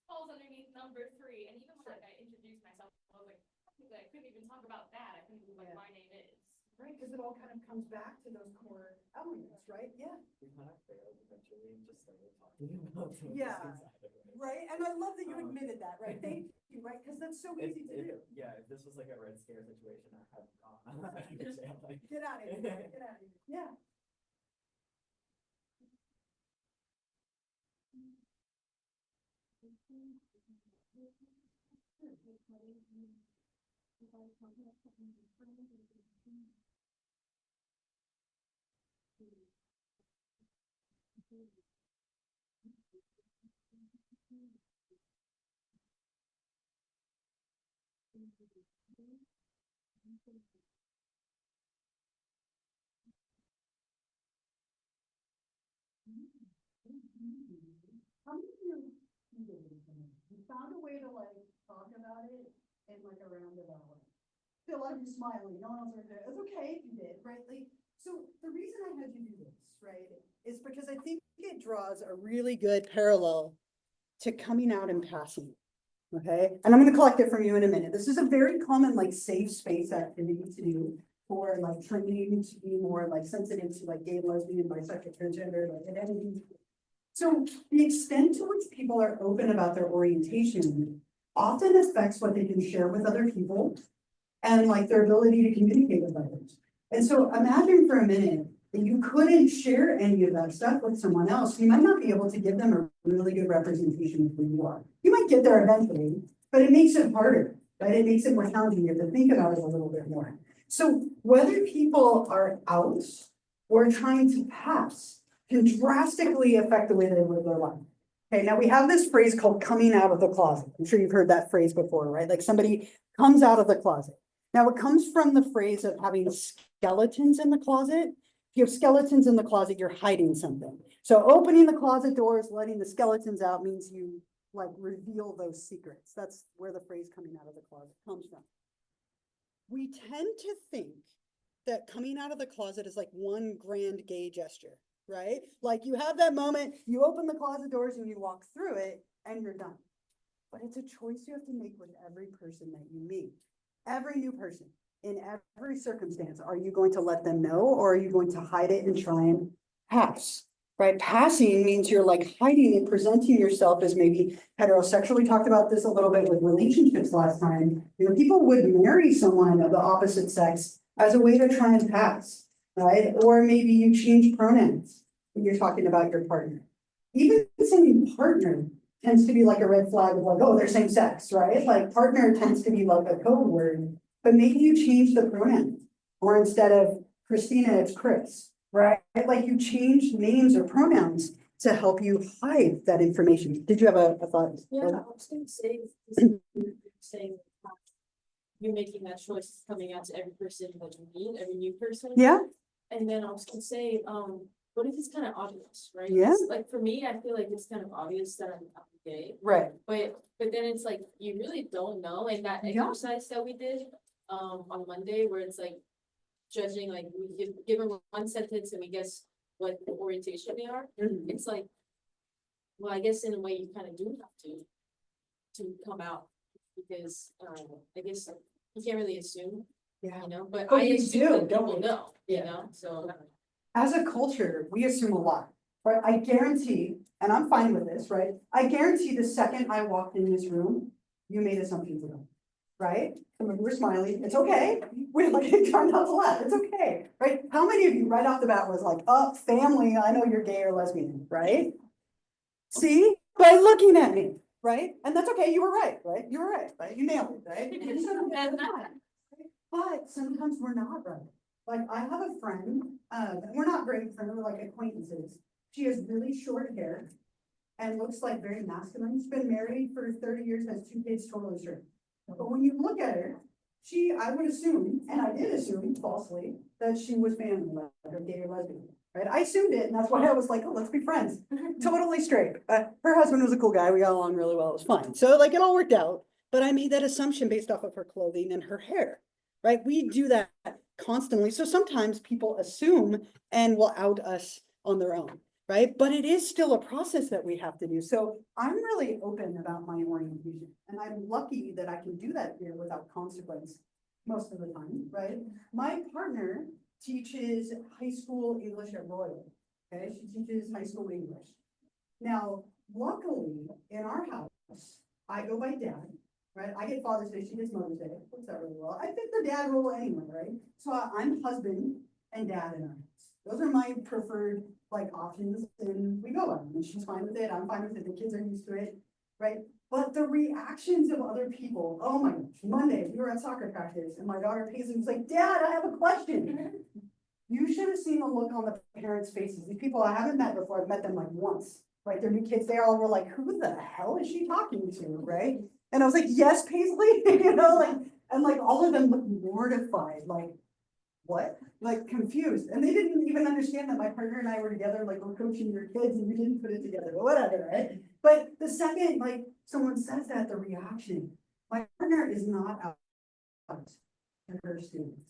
falls underneath number 3. And even when like I introduced myself, I was like, technically I couldn't even talk about that. I couldn't even like Yeah. my name is. Right, because it all kind of comes back to those core elements, right? Yeah. We kind of failed eventually and just started talking about things Yeah. inside of it. Right, and I love that you Um, admitted that, right? Thank you, right? Because that's so easy to do. Yeah, if this was like a Red Scare situation, I have gone. Like, Get out of here, get out of here. Yeah. How many of you found a way to like talk about it in like a roundabout way? See a lot of you smiling, no one else right there. It's okay if you did, right? Like, so the reason I had you do this, right, is because I think it draws a really good parallel to coming out and passing. Okay, and I'm gonna collect it from you in a minute. This is a very common like safe space activity to do for like training to be more like sensitive to like gay, lesbian, bisexual, transgender, like identity. So the extent to which people are open about their orientation often affects what they can share with other people and like their ability to communicate with others. And so imagine for a minute that you couldn't share any of that stuff with someone else. You might not be able to give them a really good representation of who you are. You might get there eventually, but it makes it harder, right? It makes it more challenging. You have to think about it a little bit more. So whether people are out or trying to pass can drastically affect the way they live their life. Okay, now we have this phrase called coming out of the closet. I'm sure you've heard that phrase before, right? Like somebody comes out of the closet. Now, it comes from the phrase of having skeletons in the closet. If you have skeletons in the closet, you're hiding something. So opening the closet doors, letting the skeletons out means you like reveal those secrets. That's where the phrase coming out of the closet comes from. We tend to think that coming out of the closet is like one grand gay gesture, right? Like you have that moment, you open the closet doors and you walk through it and you're done. But it's a choice you have to make with every person that you meet. Every new person, in every circumstance, are you going to let them know or are you going to hide it and try and pass? Right? Passing means you're like hiding and presenting yourself as maybe heterosexual. We talked about this a little bit with relationships last time. You know, people would marry someone of the opposite sex as a way to try and pass, right? Or maybe you change pronouns when you're talking about your partner. Even saying partner tends to be like a red flag of like, oh, they're same sex, right? Like partner tends to be like a code word, but maybe you change the pronoun, or instead of Christina, it's Chris, right? Like you change names or pronouns to help you hide that information. Did you have a thought? Yeah, I was gonna say, saying you're making that choice coming out to every person that you meet, every new person. Yeah, And then I was gonna say, what if it's kind of obvious, right? Yeah. 'Cause, like for me, I feel like it's kind of obvious that I'm gay, right. but then it's like you really don't know. And that Yeah. exercise that we did on Monday, where it's like judging, like we give them one sentence and we guess what orientation they are. Mhm. It's like, well, I guess in a way you kind of do have to come out because I guess you can't really assume, Yeah. you know, but But I you assume do, that don't people we? know, you Yeah. know, so. As a culture, we assume a lot, right? I guarantee, and I'm fine with this, right? I guarantee the second I walked in this room, you made assumptions about me, right? Some of you were smiling, it's okay. We're like, trying not to laugh, it's okay, right? How many of you right off the bat was like, oh, family, I know you're gay or lesbian, right? See, by looking at me, right? And that's okay, you were right? You were right? You nailed it, right? But sometimes we're not right. Like I have a friend, we're not great friends, we're like acquaintances. She has really short hair and looks like very masculine. She's been married for 30 years, has 2 kids, totally straight. But when you look at her, I would assume, and I did assume falsely, that she was family, like a gay or lesbian, right? I assumed it, and that's why I was like, oh, let's be friends. Totally straight. Her husband was a cool guy. We got along really well. It was fine. So like it all worked out. But I made that assumption based off of her clothing and her hair, right? We do that constantly. So sometimes people assume and will out us on their own, right? But it is still a process that we have to do. So I'm really open about my orientation, and I'm lucky that I can do that here without consequence most of the time, right? My partner teaches high school English at Royal, okay? She teaches high school English. Now, luckily, in our house, I go by dad, right? I get Father's Day, she gets Mother's Day, works out really well. I pick the dad role anyway, right? So I'm husband and dad in our house. Those are my preferred like options, and we go on, and she's fine with it, I'm fine with it, the kids are used to it, right? But the reactions of other people, oh my gosh, Monday, we were at soccer practice, and my daughter Paisley was like, Dad, I have a question. You should have seen the look on the parents' faces. These people I haven't met before, I've met them like once, right? They're new kids, they all were like, who the hell is she talking to, right? And I was like, yes, Paisley, you know, like, and like all of them looked mortified, like, what? Like confused. And they didn't even understand that my partner and I were together, like we're coaching your kids and you didn't put it together, but whatever, right? But the second, like someone says that, the reaction, my partner is not out to her students,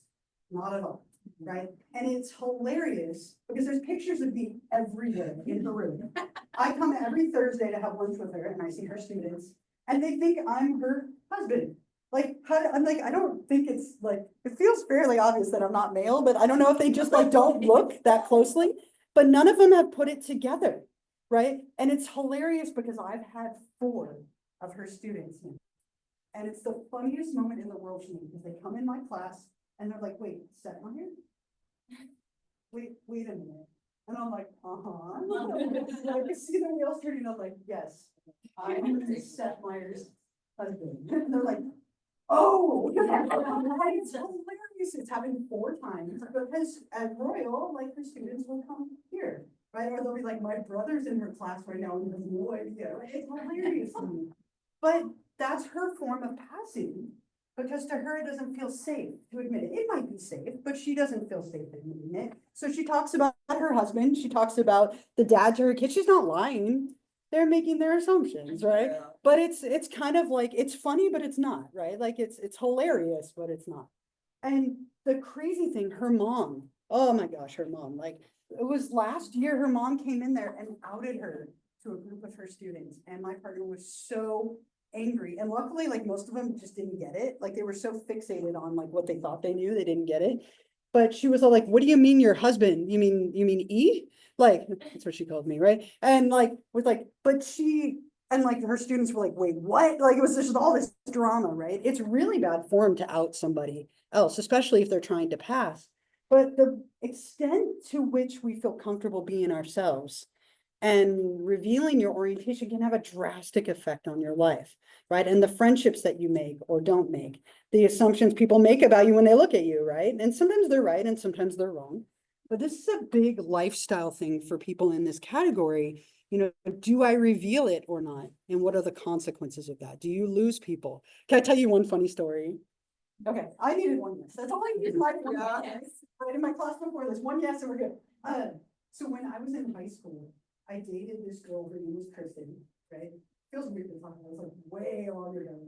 not at all, right? And it's hilarious because there's pictures of me everywhere in her room. I come every Thursday to have lunch with her and I see her students and they think I'm her husband. Like, I'm like, I don't think it's like, it feels fairly obvious that I'm not male, but I don't know if they just like don't look that closely, but none of them have put it together, right? And it's hilarious because I've had 4 of her students now. And it's the funniest moment in the world to me because they come in my class and they're like, wait, Setmire? Wait a minute. And I'm like, like, I see the wheels turning, I'm like, yes, I'm Setmire's husband. And they're like, oh, it's hilarious. It's happened 4 times because at Royal, like her students will come here, right? Or they'll be like, my brother's in her class right now and has no idea, right? It's hilarious to me. But that's her form of passing because to her, it doesn't feel safe to admit it. It might be safe, but she doesn't feel safe admitting it. So she talks about her husband, she talks about the dad to her kids. She's not lying. They're making their assumptions, right? Yeah. But it's kind of like, it's funny, but it's not, right? Like it's hilarious, but it's not. And the crazy thing, her mom, oh my gosh, her mom, like, it was last year, her mom came in there and outed her to a group of her students, and my partner was so angry, and luckily, like, most of them just didn't get it, like, they were so fixated on, like, what they thought they knew, they didn't get it. But she was all like, what do you mean your husband? You mean E? Like, that's what she called me, right? And like, was like, but she, and like, her students were like, wait, what? Like, it was just all this drama, right? It's really bad form to out somebody else, especially if they're trying to pass. But the extent to which we feel comfortable being ourselves and revealing your orientation can have a drastic effect on your life, right? And the friendships that you make or don't make, the assumptions people make about you when they look at you, right? And sometimes they're right and sometimes they're wrong. But this is a big lifestyle thing for people in this category. You know, do I reveal it or not? And what are the consequences of that? Do you lose people? Can I tell you one funny story? Okay, I needed one yes. That's all I needed. My one yes. Right in my class before this, one yes, and we're good. So when I was in high school, I dated this girl, her name was Kristen, right? Feels weird to talk about, it was like way longer ago.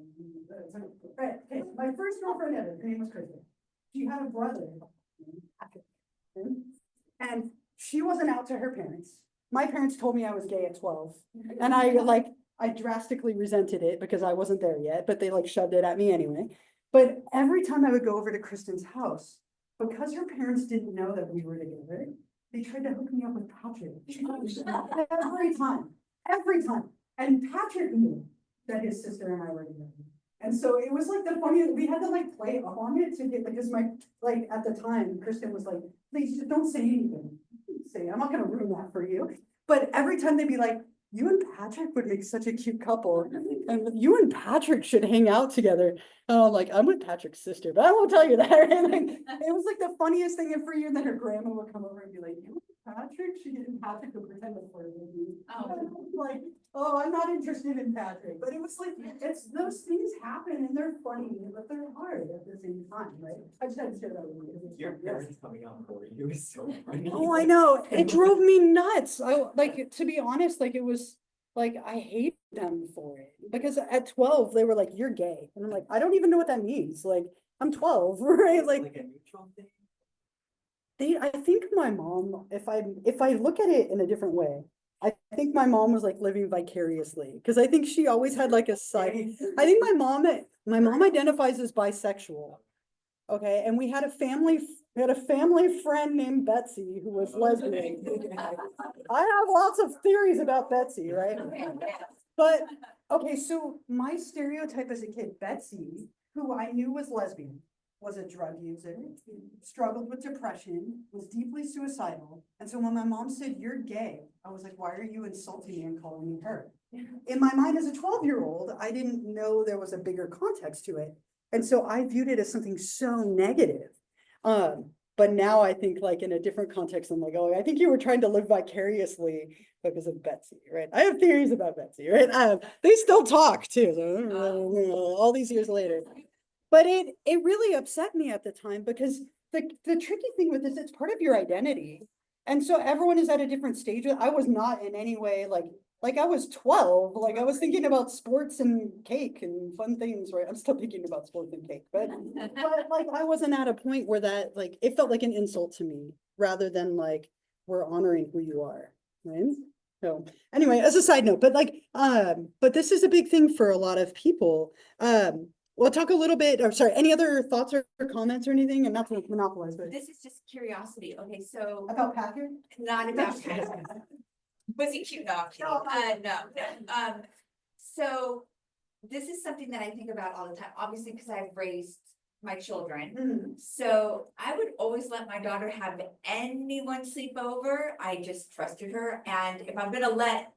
Right, okay, my first girlfriend ever, her name was Kristen. She had a brother, and she wasn't out to her parents. My parents told me I was gay at 12, and I drastically resented it because I wasn't there yet, but they like shoved it at me anyway. But every time I would go over to Kristen's house, because her parents didn't know that we were together, they tried to hook me up with Patrick. Every time. And Patrick knew that his sister and I were together. And so it was like the funny, we had to like play up on it to get, because my, like at the time, Kristen was like, please just don't say anything. I'm not gonna ruin that for you. But every time they'd be like, you and Patrick would make such a cute couple. And you and Patrick should hang out together. And I'm like, I'm with Patrick's sister, but I won't tell you that. And like, it was like the funniest thing every year. And then her grandma would come over and be like, you and Patrick? She didn't Patrick would pretend to flirt with me. Like, oh, I'm not interested in Patrick. But it was like, it's those things happen and they're funny, but they're hard at the same time, right? I just had to share that with you. Your parents coming out for you is so funny. Oh, I know. It drove me nuts. I like, to be honest, like it was like, I hate them for it because at 12, they were like, you're gay. And I'm like, I don't even know what that means. Like, I'm 12, right? It's Like a neutral thing. I think my mom, if I look at it in a different way, I think my mom was like living vicariously because I think she always had like a side. I think my mom identifies as bisexual. Okay, and we had a family friend named Betsy who was lesbian. I have lots of theories about Betsy, right? But, okay, so my stereotype as a kid, Betsy, who I knew was lesbian, was a drug user, struggled with depression, was deeply suicidal. And so when my mom said, you're gay, I was like, why are you insulting me and calling me her? In my mind as a 12-year-old, I didn't know there was a bigger context to it. And so I viewed it as something so negative. But now I think like in a different context, I'm like, oh, I think you were trying to live vicariously because of Betsy, right? I have theories about Betsy, right? They still talk too, so, all these years later. But it really upset me at the time because the tricky thing with this, it's part of your identity. And so everyone is at a different stage. I was not in any way like I was 12, like I was thinking about sports and cake and fun things, right? I'm still thinking about sports and cake, but like I wasn't at a point where that like it felt like an insult to me rather than like we're honoring who you are, right? So anyway, as a side note, but this is a big thing for a lot of people. We'll talk a little bit, or sorry, any other thoughts or comments or anything? And not to monopolize, but This is just curiosity. Okay, so about Patrick? not about. Was he cute? No, I'm kidding. No. So this is something that I think about all the time, obviously, because I've raised my children. So I would always let my daughter have anyone sleep over. I just trusted her. And if I'm gonna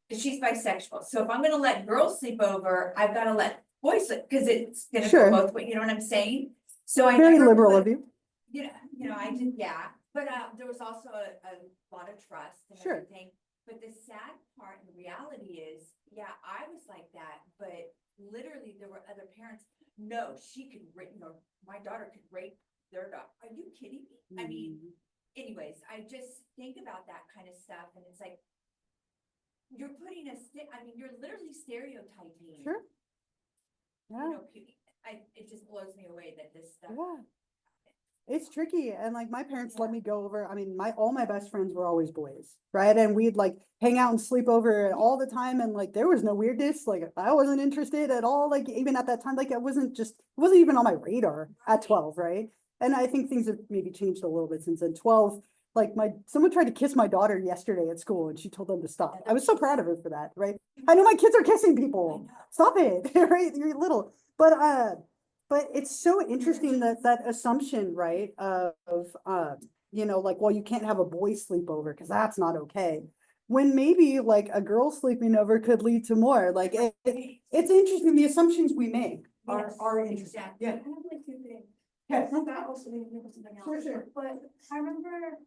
because she's bisexual, so if I'm gonna let girls sleep over, I've got to let boys sleep, because it's gonna Sure. go both ways. You know what I'm saying? So I Very never liberal put- of you. You know, I did, yeah. But there was also a lot of trust and Sure. everything. But the sad part and the reality is, yeah, I was like that, but literally there were other parents. No, she could rape, my daughter could rape their daughter. Are you kidding me? I mean, anyways, I just think about that kind of stuff and it's like, you're putting you're literally stereotyping. Sure. Yeah, It just blows me away that this stuff. yeah. It's tricky, and like my parents let me go over, I mean, all my best friends were always boys, right? And we'd like hang out and sleep over all the time, and like there was no weirdness, like I wasn't interested at all, like even at that time, like it wasn't even on my radar at 12, right? And I think things have maybe changed a little bit since then. 12, like someone tried to kiss my daughter yesterday at school and she told them to stop. I was so proud of her for that, right? I know my kids are kissing people. Stop it, right? You're little. But it's so interesting that assumption, right? Of like, well, you can't have a boy sleepover because that's not okay. When maybe like a girl sleeping over could lead to more. Like it's interesting. The assumptions we make are interesting. Exactly. Yeah. I have like two things. Yes. That also made me think of something else. Sure. But I remember,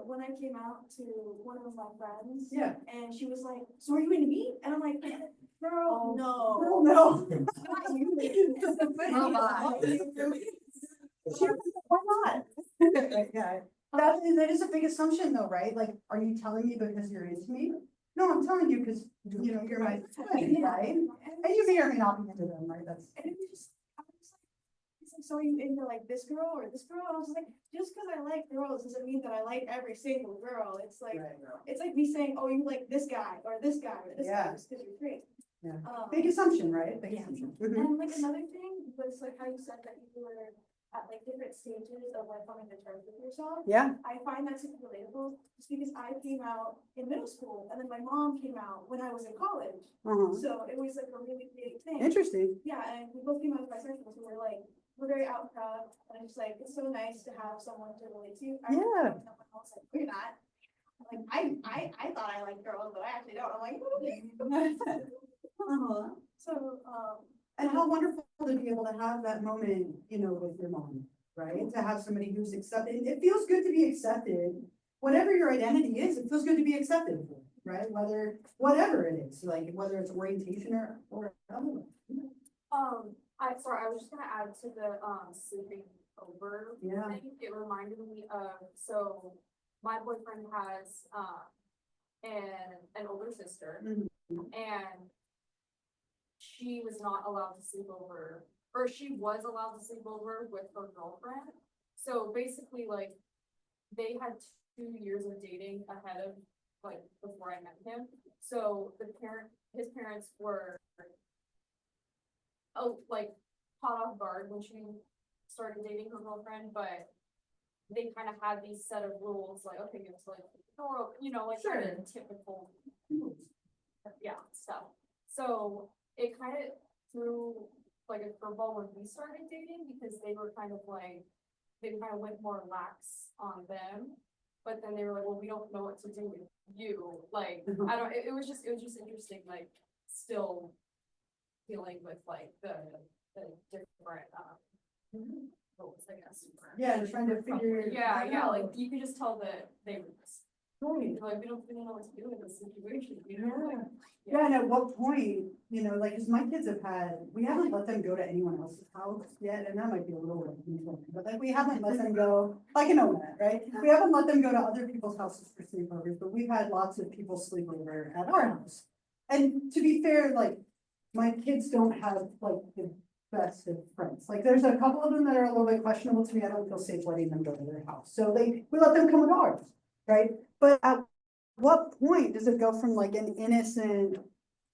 when I came out to one of my friends. Yeah. And she was like, so are you into me? And I'm like, girl, no. Oh, no. Not you. Why not? Yeah. That is a big assumption though, right? Like, are you telling me because you're into me? No, I'm telling you because, you're my friend, right? And you may or may not be into them, right? That's. And it was just, I was like, it's like, so are you into like this girl or this girl? And I was like, just because I like girls doesn't mean that I like every single girl. It's like, it's like me saying, oh, you like this guy or this guy or this guy just because you're great. Yeah. Big assumption, right? Big Yeah. assumption. And like another thing was like how you said that you were at like different stages of like coming to terms with yourself. Yeah. I find that super relatable just because I came out in middle school and then my mom came out when I was in college. Uh-huh. So it was like a really big thing. Interesting. Yeah, and we both came out as bisexual, so we're very out and proud, and it's like, it's so nice to have someone to relate to. Yeah. Someone else like, we're not. Like, I thought I liked girls, but I actually don't. I'm like, Uh-huh. so, And how wonderful to be able to have that moment, with your mom, right? To have somebody who's accepted. It feels good to be accepted. Whatever your identity is, it feels good to be accepted, right? Whatever it is, like whether it's orientation or other. I was just gonna add to the, sleeping over Yeah. thing. It reminded me of, so my boyfriend has, an older sister. Mhm. And she was not allowed to sleep over, or she was allowed to sleep over with her girlfriend. So basically, like, they had 2 years of dating ahead of, like, before I met him. So his parents were, like, caught off guard when she started dating her girlfriend, but they kind of had these set of rules, like, okay, you have to like, keep the door open, like kind of typical, stuff. So it kind of threw like a curveball when we started dating because they kind of went more lax on them. But then they were like, well, we don't know what to do with you. Like, I don't, it was just interesting, like, still dealing with like the different, roles, I guess. Yeah, they're trying to figure. Yeah, like, you could just tell that they were just, Right. like, we don't know what to do in this situation, Yeah. Yeah, and at what point, like, cause my kids we haven't let them go to anyone else's house yet, and that might be a little bit, but like, we haven't let them go, like a nomad, right? We haven't let them go to other people's houses for sleepovers, but we've had lots of people sleep over at our house. And to be fair, like, my kids don't have like the best of friends. Like, there's a couple of them that are a little bit questionable to me. I don't feel safe letting them go to their house. So we let them come to ours, right? But at what point does it go from like an innocent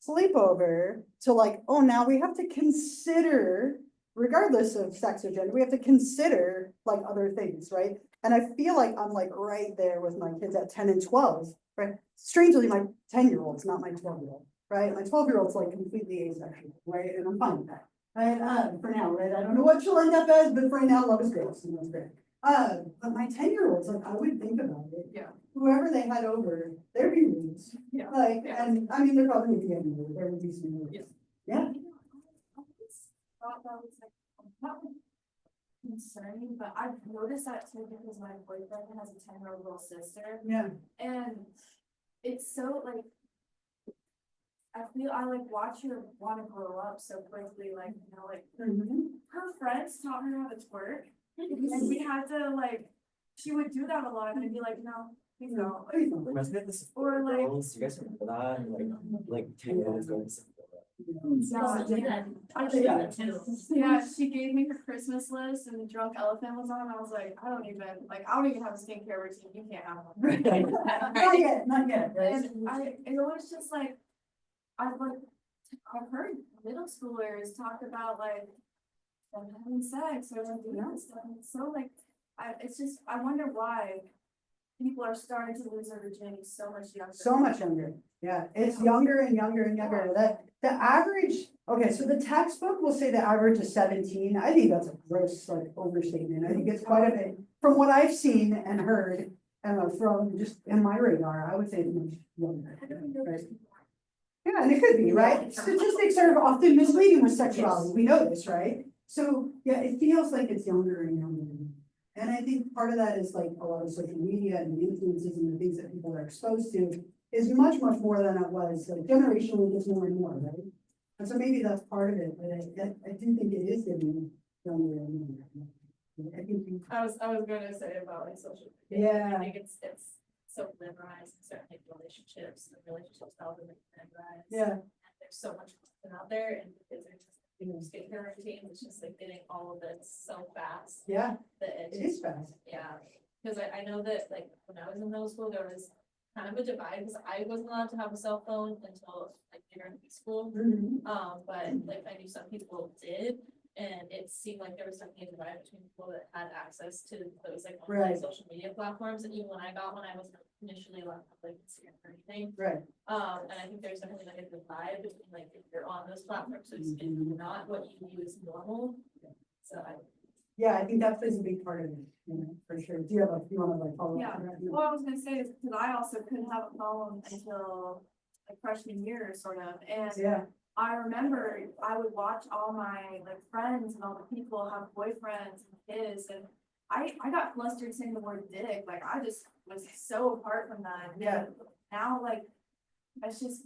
sleepover to like, oh, now we have to consider, regardless of sex or gender, we have to consider like other things, right? And I feel like I'm like right there with my kids at 10 and 12, right? Strangely, my 10-year-old's not my 12-year-old, right? My 12-year-old's like completely asexual, right? And I'm fine with that, right? For now, right? I don't know what she'll end up as, but for right now, love is girls, and that's great. But my 10-year-olds, like, I would think about it. Yeah. Whoever they had over, there'd be rules. Yeah. Like, Yeah. and I mean, there probably would be anywhere, there would be some rules. Yeah. Yeah. I always thought that was like, not concerning, but I've noticed that too because my boyfriend has a 10-year-old little sister. Yeah. And it's so like. I feel I like watch her wanna grow up so quickly, like, you know, like her friends taught her how to twerk. And we had to like, she would do that a lot and I'd be like, no, please don't. Reminds me of this. Or like- Girls, you guys remember that? Like 10 minutes going to. Yeah, she gave me her Christmas list and the Drunk Elephant was on, I was like, I don't even have a skincare routine, you can't have one. Not yet, right? And it was just like, I've heard middle schoolers talk about like them having sex or like doing that stuff, and it's so like, I wonder why people are starting to lose their virginity so much younger. So much younger, yeah, it's younger and younger and younger, the average, okay, so the textbook will say the average is 17, I think that's a gross like overstatement, I think it's quite a bit. From what I've seen and heard, from just in my radar, I would say it's much younger, right? Yeah, and it could be, right? Statistics are often misleading with sexuality, we know this, right? So, yeah, it feels like it's younger and younger. And I think part of that is like a lot of social media and the influences and the things that people are exposed to is much, much more than it was, like generationally, it's more and more, right? And so maybe that's part of it, but I do think it is getting younger and younger. I think I was gonna say about like social media. Yeah. I think it's so glamorized in certain like relationships, the relationship styles are like glamorized. Yeah. And there's so much content out there and because there's just, you know, skincare routines, it's just like getting all of this so fast Yeah, that it is fast. yeah. Cause I know that like when I was in middle school, there was kind of a divide because I wasn't allowed to have a cell phone until like later in high school. But like I knew some people did. And it seemed like there was something in the divide between people that had access to those like online Right. social media platforms, and even when I got one, I wasn't initially allowed to like Instagram or anything. Right. And I think there's definitely like a divide between like if you're on those platforms, so it's not what you view as normal. So Yeah, I think that plays a big part of it, you know, for sure. Do you have you wanna like follow up? Yeah. on that? What I was gonna say is, because I also couldn't have a phone until like freshman year, sort of, and Yeah, I remember I would watch all my like friends and all the people have boyfriends and kids, and I got flustered saying the word dick, like I just was so apart from that. Yeah. And now, like, it's just,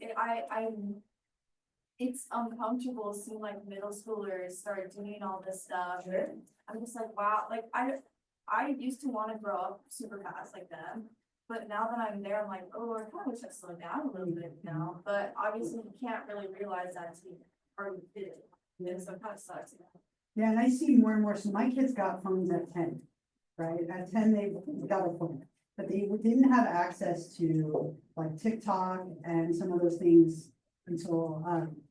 it's uncomfortable seeing like middle schoolers start doing all this stuff. Sure. I'm just like, wow, like I used to wanna grow up super fast like them. But now that I'm there, I'm like, oh, I kind of wish I slowed down a little bit now, but obviously you can't really realize that until you already did it. And so it kind of sucks. yeah, and I see more and more, so my kids got phones at 10, right? At 10, they got a phone, but they didn't have access to like TikTok and some of those things until,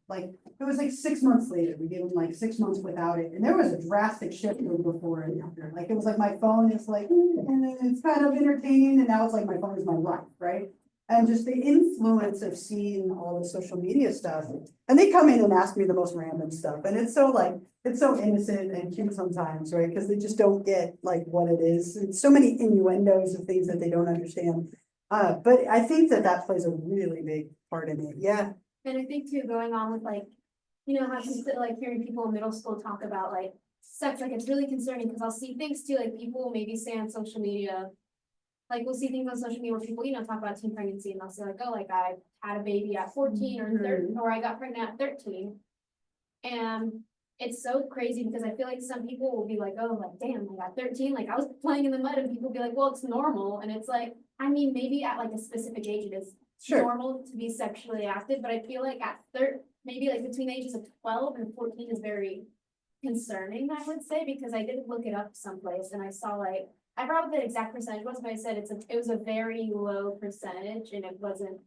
like, it was like 6 months later, we gave them like 6 months without it, and there was a drastic shift from before and after, like, it was like my phone is like, and then it's kind of entertaining, and now it's like my phone is my life, right? And just the influence of seeing all the social media stuff, and they come in and ask me the most random stuff, and it's so like, it's so innocent and cute sometimes, right? Because they just don't get like what it is, and so many innuendos of things that they don't understand. But I think that plays a really big part in it, yeah. And I think too, going on with like, you know, how people like hearing people in middle school talk about like sex, like it's really concerning because I'll see things too, like people will maybe say on social media. Like we'll see things on social media where people, you know, talk about teen pregnancy and they'll say like, oh, like I had a baby at 14 or 13, or I got pregnant at 13. And it's so crazy because I feel like some people will be like, oh, like, damn, I got 13, like I was playing in the mud, and people will be like, well, it's normal. And it's like, I mean, maybe at like a specific age it is Sure. normal to be sexually active, but I feel like at maybe like between the ages of 12 and 14 is very concerning, I would say, because I did look it up someplace and I saw like, I forgot what the exact percentage was, but I said it was a very low percentage, and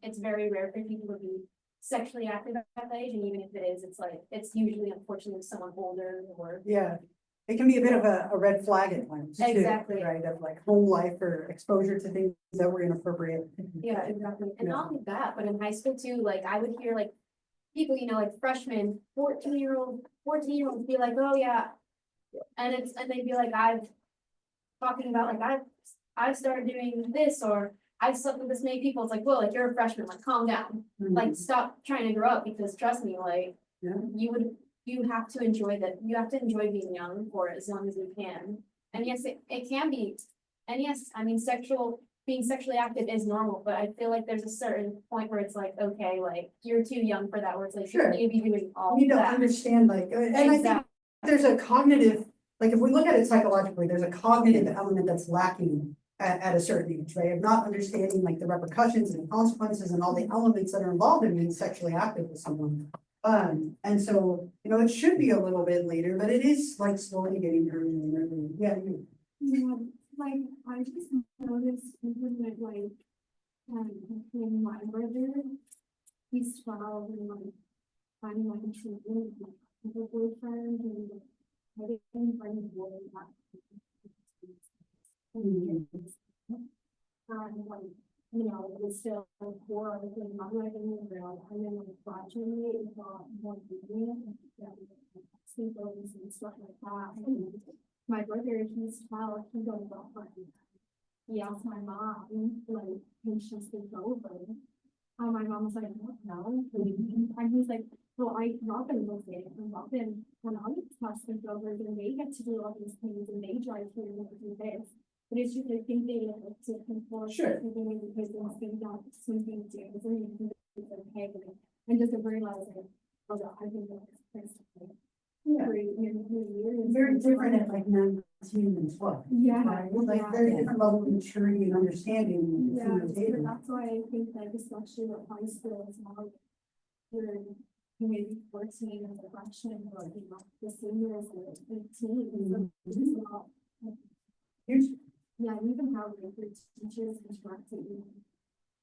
it's very rare for people to be sexually active at that age, and even if it is, it's like, it's usually unfortunately someone older or. Yeah, it can be a bit of a red flag at times. too, Exactly. Right, of like home life or exposure to things that were inappropriate. Yeah, exactly. And Yeah. not only that, but in high school too, like I would hear like people, you know, like freshmen, 14-year-olds be like, oh yeah. And they'd be like, talking about like, I've started doing this, or I've slept with this many people. It's like, whoa, like you're a freshman, like calm down. Like stop trying to grow up, because trust me, like Yeah. you have to enjoy that. You have to enjoy being young for as long as you can. And yes, it can be. And yes, I mean, sexual being sexually active is normal, but I feel like there's a certain point where it's like, okay, like, you're too young for that, where it's like, you Sure. need to be doing all We need to that. understand like, and I think Exactly. there's a cognitive, like if we look at it psychologically, there's a cognitive element that's lacking at a certain age, right? Of not understanding like the repercussions and the consequences and all the elements that are involved in being sexually active with someone. And so, you know, it should be a little bit later, but it is like slowly getting earlier and earlier. Yeah, you. Yeah, like, I just noticed even with like, in my brother, he's 12 and like, I'm like, intrigued with a boyfriend and I didn't find a boy that. And like, you know, it was still poor, I was in my life and then like graduate and got more degree and sleepovers and stuff like that. And my brother, he's 12, he goes off on. He asked my mom, like, when she sleeps over. My mom was like, no, and he's like, well, Robin was there, and Robin, when I was sleepovers, and they get to do all these things, and they drive here and they do this. But it's just, I think they like to conform. Sure. Because they think that something different, and it's okay, and doesn't realize that, oh, I think that's Yeah. Very different at like 19 and 12. Yeah, Right? Like very different level of maturity and understanding. Yeah, between the so two. that's why I think like especially with high school, it's not you're maybe 14 as a freshman, or you know, the seniors are 18, so it's just not. Huge. Yeah, and even how like your teachers interact with you.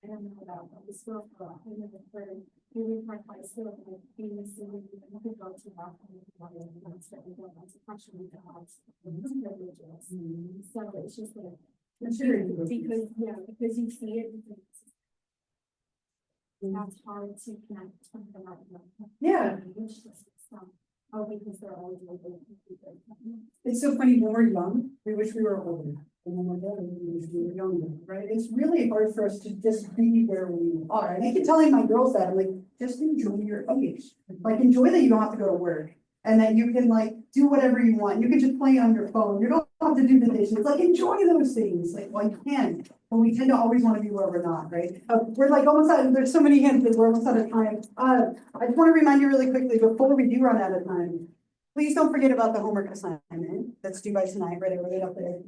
I don't know about the school, but I know that for maybe my high school, like being a senior, you could go to that and that's what we go as a freshman, we have privileges. So it's just like. Maturity. Because, yeah, because you see it. That's hard to connect from the right. Yeah. It's just, oh, because they're all doing. It's so funny when we're young, we wish we were older. And when we're older, we wish we were younger, right? It's really hard for us to just be where we are. And I keep telling my girls that, I'm like, just enjoy your age. Like, enjoy that you don't have to go to work. And that you can like do whatever you want. You can just play on your phone. You don't have to do the dishes. Like, enjoy those things. Like, well, you can. But we tend to always want to be where we're not, right? We're like almost out, there's so many hints that we're almost out of time. I just want to remind you really quickly before we do run out of time. Please don't forget about the homework assignment that's due by tonight, right up there.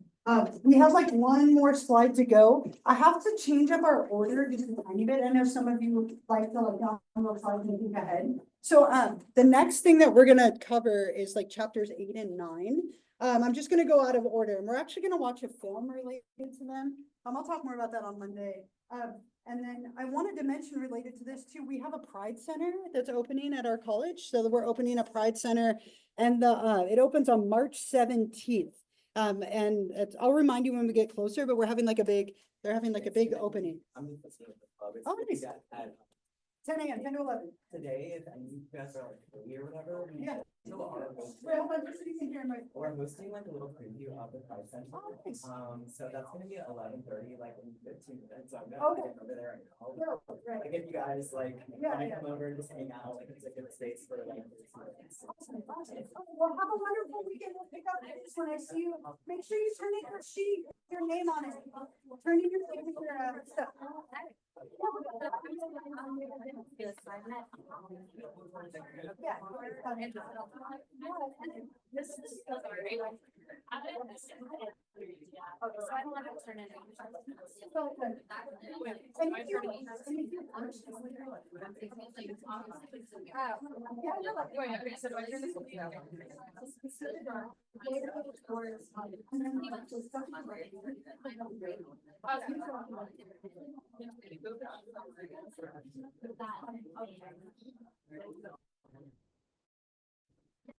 We have like one more slide to go. I have to change up our order just a tiny bit. I know some of you would like to like download slides and think ahead. So the next thing that we're gonna cover is like chapters 8 and 9. I'm just gonna go out of order, and we're actually gonna watch a film related to them. I'll talk more about that on Monday. And then I wanted to mention related to this too, we have a Pride Center that's opening at our college. So we're opening a Pride Center, and it opens on March 17th. I'll remind you when we get closer, but they're having like a big opening. I'm just listening to the club. It's Oh, like nice. at 10 a.m., 10 to 11. today, if you guys are like early or whatever. Yeah. still are hosting- Well, just so you can hear my. We're hosting like a little preview of the Pride Center. Oh, nice. So that's gonna be at 11:30, like in 15 minutes. So I'm gonna Okay. get over there and call. No, right. Like if you guys like, Yeah, wanna yeah. come over and just hang out, like it's a good space for like. Awesome. Well, have a wonderful weekend. We'll pick up this when I see you. Make sure you turn in your sheet, with your name on it. Turn in your stuff. Yeah. This is. So I don't want to turn it in.